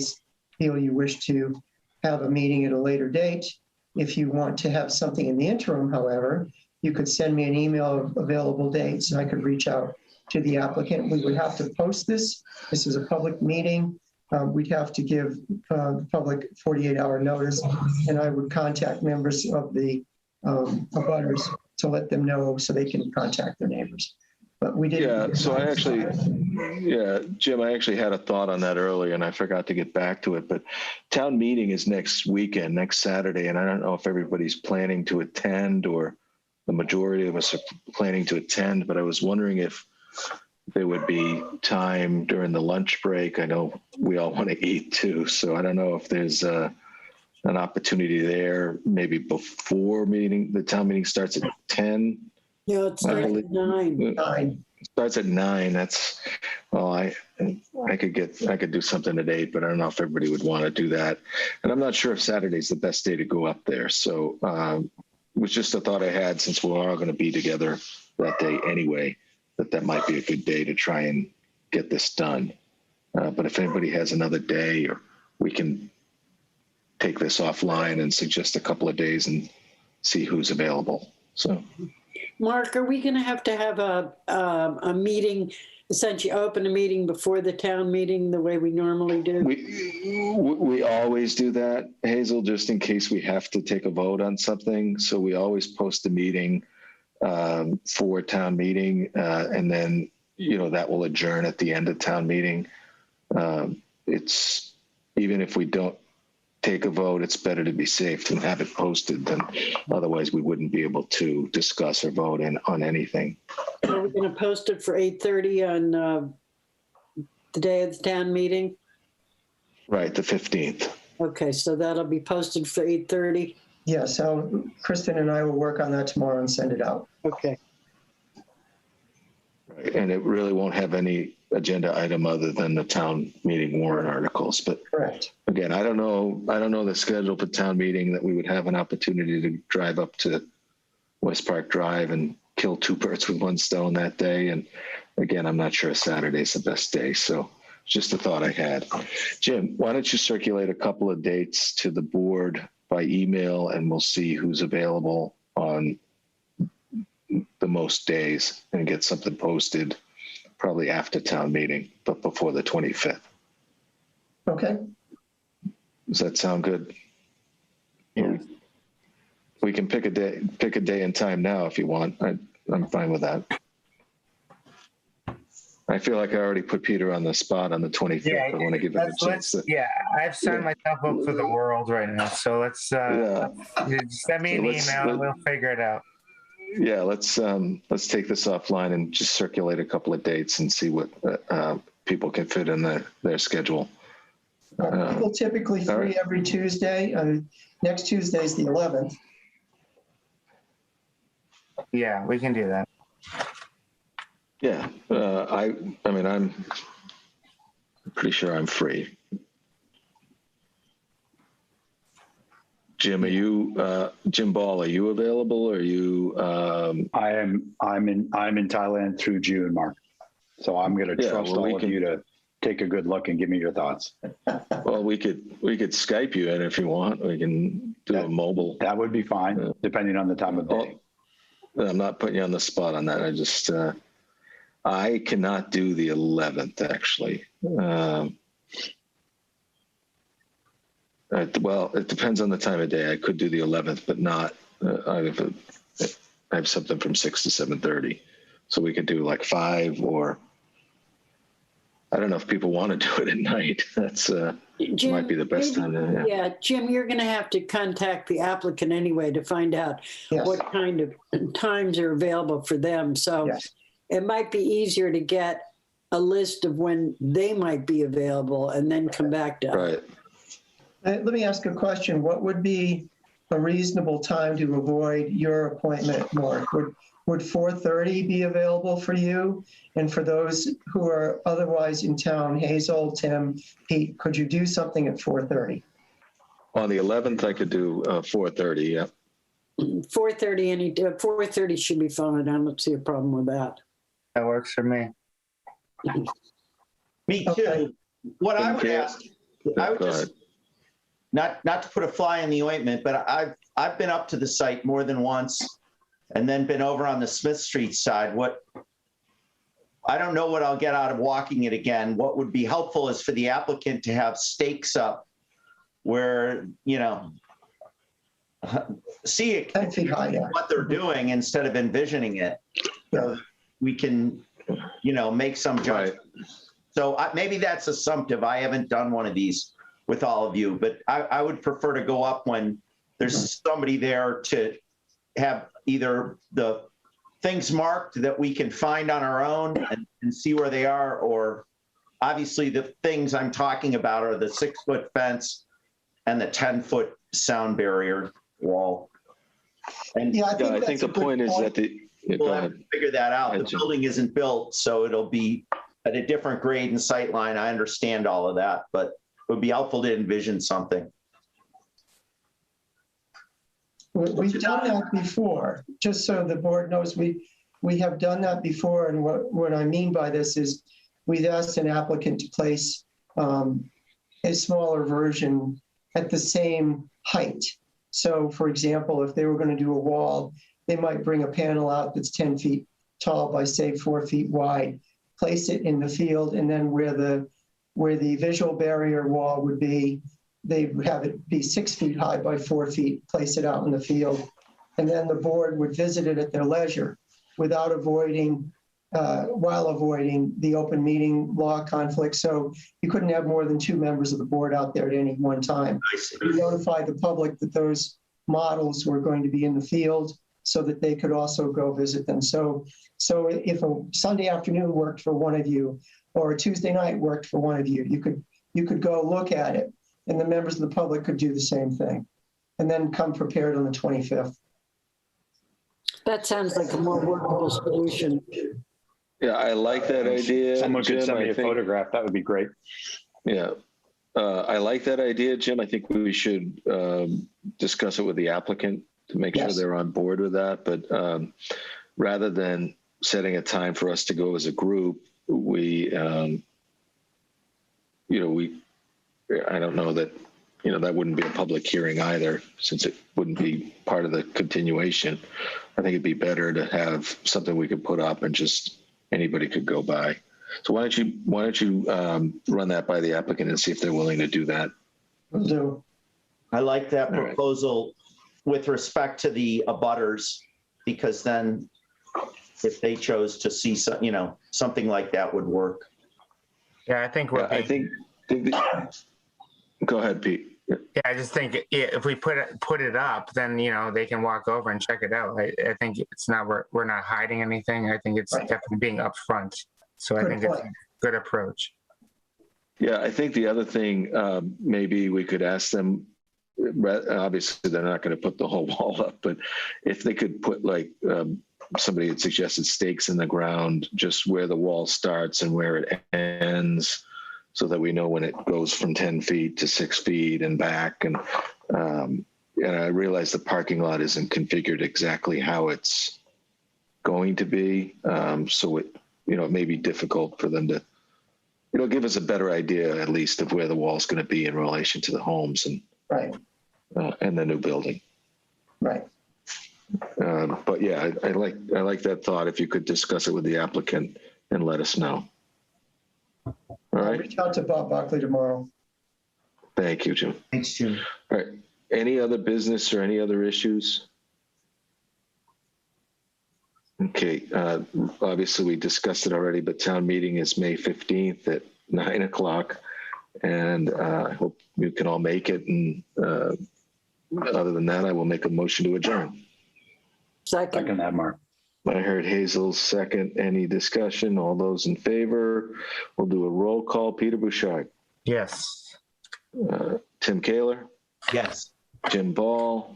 feel you wish to have a meeting at a later date. If you want to have something in the interim, however, you could send me an email of available dates and I could reach out to the applicant. We would have to post this. This is a public meeting. We'd have to give the public 48-hour notice, and I would contact members of the abutters to let them know so they can contact their neighbors. But we didn't. Yeah, so Jim, I actually had a thought on that earlier and I forgot to get back to it, but town meeting is next weekend, next Saturday, and I don't know if everybody's planning to attend or the majority of us are planning to attend, but I was wondering if there would be time during the lunch break. I know we all want to eat too, so I don't know if there's an opportunity there, maybe before the town meeting starts at 10. No, it starts at 9. It starts at 9. That's, well, I could do something at 8, but I don't know if everybody would want to do that. And I'm not sure if Saturday's the best day to go up there. So it was just a thought I had, since we're all going to be together that day anyway, that might be a good day to try and get this done. But if anybody has another day, or we can take this offline and suggest a couple of days and see who's available. So. Mark, are we going to have a meeting, essentially open a meeting before the town meeting the way we normally do? We always do that, Hazel, just in case we have to take a vote on something. So we always post a meeting for town meeting, and then, that will adjourn at the end of town meeting. It's, even if we don't take a vote, it's better to be safe than have it posted, than otherwise we wouldn't be able to discuss or vote on anything. Are we going to post it for 8:30 on the day of the town meeting? Right, the 15th. Okay, so that'll be posted for 8:30? Yeah, so Kristen and I will work on that tomorrow and send it out. Okay. Right, and it really won't have any agenda item other than the town meeting warrant articles. But correct. Again, I don't know the schedule for town meeting, that we would have an opportunity to drive up to West Park Drive and kill two birds with one stone that day. And again, I'm not sure Saturday's the best day. So just a thought I had. Jim, why don't you circulate a couple of dates to the board by email, and we'll see who's available on the most days and get something posted probably after town meeting, but before the 25th. Okay. Does that sound good? Yeah. We can pick a day and time now if you want. I'm fine with that. I feel like I already put Peter on the spot on the 25th. Yeah, I want to give him a chance. I've signed myself up for the world right now. So let's send me an email and we'll figure it out. Yeah, let's take this offline and just circulate a couple of dates and see what people can fit in their schedule. People typically free every Tuesday. Next Tuesday is the 11th. Yeah, we can do that. Yeah, I mean, I'm pretty sure I'm free. Jim, Jim Ball, are you available? Or are you? I'm in Thailand through June, Mark. So I'm going to trust all of you to take a good look and give me your thoughts. Well, we could Skype you in if you want. We can do a mobile. That would be fine, depending on the time of day. I'm not putting you on the spot on that. I just I cannot do the 11th actually. Well, it depends on the time of day. I could do the 11th, but not. I have something from 6 to 7:30, so we could do like 5, or I don't know if people want to do it at night. That's Jim, might be the best time. Yeah, Jim, you're going to have to contact the applicant anyway to find out what kind of times are available for them. So it might be easier to get a list of when they might be available and then come back to us. Right. Let me ask a question. What would be a reasonable time to avoid your appointment, Mark? would 4:30 be available for you? And for those who are otherwise in town, Hazel, Tim, Pete, could you do something at 4:30? On the 11th, I could do 4:30, yeah. 4:30, 4:30 should be fine. I don't see a problem with that. That works for me. Me too. What I would ask, I would just, not to put a fly in the ointment, but I've been up to the site more than once and then been over on the Smith Street side. I don't know what I'll get out of walking it again. What would be helpful is for the applicant to have stakes up where, you know, see it, what they're doing instead of envisioning it. So we can, you know, make some judgment. So maybe that's assumptive. I haven't done one of these with all of you, but I would prefer to go up when there's somebody there to have either the things marked that we can find on our own and see where they are, or obviously the things I'm talking about are the 6-foot fence and the 10-foot sound barrier wall. And yeah, I think the point is that we'll have to figure that out. The building isn't built, so it'll be at a different grade and sight line. I understand all of that, but it would be helpful to envision something. We've done that before, just so the board knows we have done that before. And what I mean by this is we've asked an applicant to place a smaller version at the same height. So for example, if they were going to do a wall, they might bring a panel out that's 10 feet tall by say 4 feet wide, place it in the field, and then where the visual barrier wall would be, they would have it be 6 feet high by 4 feet, place it out in the field, and then the board would visit it at their leisure without while avoiding the open meeting law conflict. So you couldn't have more than 2 members of the board out there at any one time. We notified the public that those models were going to be in the field so that they could also go visit them. So if a Sunday afternoon worked for one of you, or a Tuesday night worked for one of you, you could go look at it, and the members of the public could do the same thing, and then come prepared on the 25th. That sounds like a more workable solution. Yeah, I like that idea. Someone could Jim, send me I a think. photograph. That would be great. Yeah. I like that idea, Jim. I think we should discuss it with the applicant to make sure they're on board with that. But rather than setting a time for us to go as a group, I don't know that, that wouldn't be a public hearing either, since it wouldn't be part of the continuation. I think it'd be better to have something we could put up and just anybody could go by. So why don't you run that by the applicant and see if they're willing to do that? Will do. I like that proposal with respect to the abutters, because then if they chose to see something like that would work. Yeah, I think go ahead, Pete. Yeah, I just think if we put it up, then they can walk over and check it out. I think it's not we're not hiding anything. I think it's definitely being upfront. So I think it's a good approach. Yeah, I think the other thing, maybe we could ask them. Obviously, they're not going to put the whole wall up, but if they could put somebody had suggested stakes in the ground, just where the wall starts and where it ends, so that we know when it goes from 10 feet to 6 feet and back. And I realize the parking lot isn't configured exactly how it's going to be. So it may be difficult for them to, give us a better idea, at least, of where the wall's going to be in relation to the homes and the new building. Right. But yeah, I like that thought. If you could discuss it with the applicant and let us know. All right. I'll reach out to Bob Buckley tomorrow. Thank you, Jim. Thanks, Jim. All right. Any other business or any other issues? Okay. Obviously, we discussed it already, but town meeting is May 15th at 9 o'clock. And I hope you can all make it. And other than that, I will make a motion to adjourn. Second that, Mark. I heard Hazel's second. Any discussion? All those in favor? We'll do a roll call. Peter Bouchard. Yes. Tim Kaler. Yes. Jim Ball.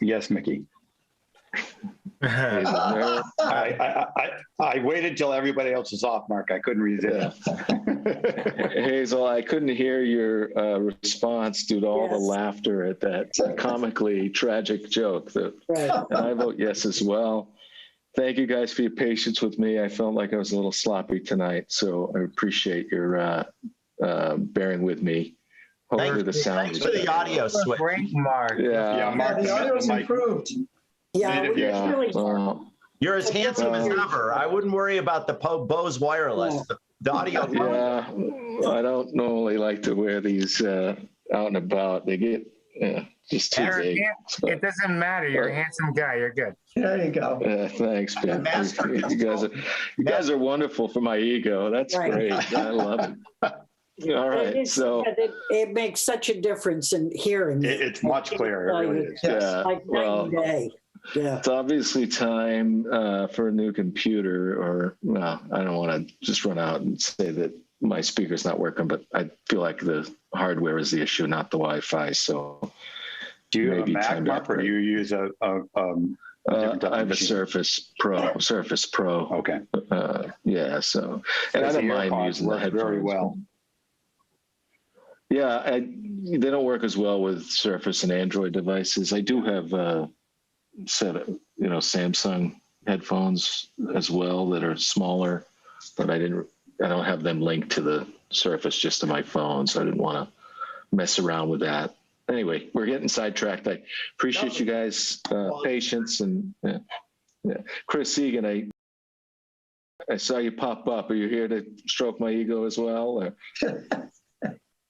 Yes, Mickey. Hazel, I waited till everybody else was off, Mark. I couldn't resist. Hazel, I couldn't hear your response due to all the laughter at that comically tragic joke. And I vote yes as well. Thank you guys for your patience with me. I felt like I was a little sloppy tonight, so I appreciate your bearing with me. Hopefully the sound Thanks for the audio switch. Great, Mark. Yeah, The audio's improved. You're as handsome as ever. I wouldn't worry about the Bose wireless. The audio. I don't normally like to wear these out and about. They get just too Eric, big. it doesn't matter. You're a handsome guy. You're good. There you go. Thanks, Ben. You guys are wonderful for my ego. That's great. I love it. All right, so it makes such a difference in hearing. It's much clearer. It really is. Yeah, like well, night and day. Yeah. It's obviously time for a new computer, or well, I don't want to just run out and say that my speaker's not working, but I feel like the hardware is the issue, not the Wi-Fi. So, do you have a Mac, Mark, or do you use a I have a Surface Pro. Surface Pro. Okay. Yeah. So, and I don't mind using the headphones very well. Yeah, they don't work as well with Surface and Android devices. I do have a set of, Samsung headphones as well that are smaller, but I don't have them linked to the Surface, just to my phone, so I didn't want to mess around with that. Anyway, we're getting sidetracked. I appreciate you guys' patience, and Chris Egan, I saw you pop up. Are you here to stroke my ego as well? Or?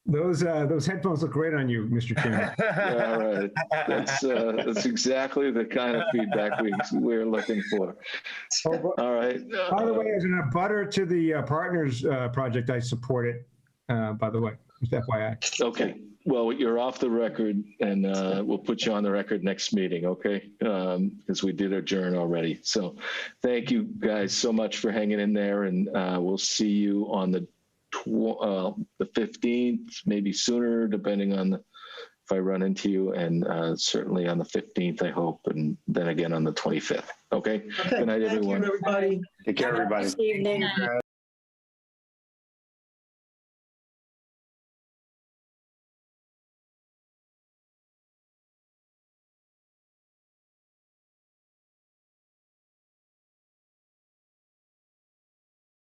Those headphones look great on you, Mr. Chairman. All right, that's exactly the kind of feedback we're looking for. All right. By the way, as an abutter to the Partners project, I support it. By the way, just FYI. Okay. Well, you're off the record, and we'll put you on the record next meeting, okay? Because we did adjourn already. So, thank you guys so much for hanging in there, and we'll see you on the 15th, maybe sooner, depending on if I run into you, and certainly on the 15th, I hope, and then again on the 25th. Okay. Good night, everyone. Thank you, everybody. Take care, everybody. Good evening.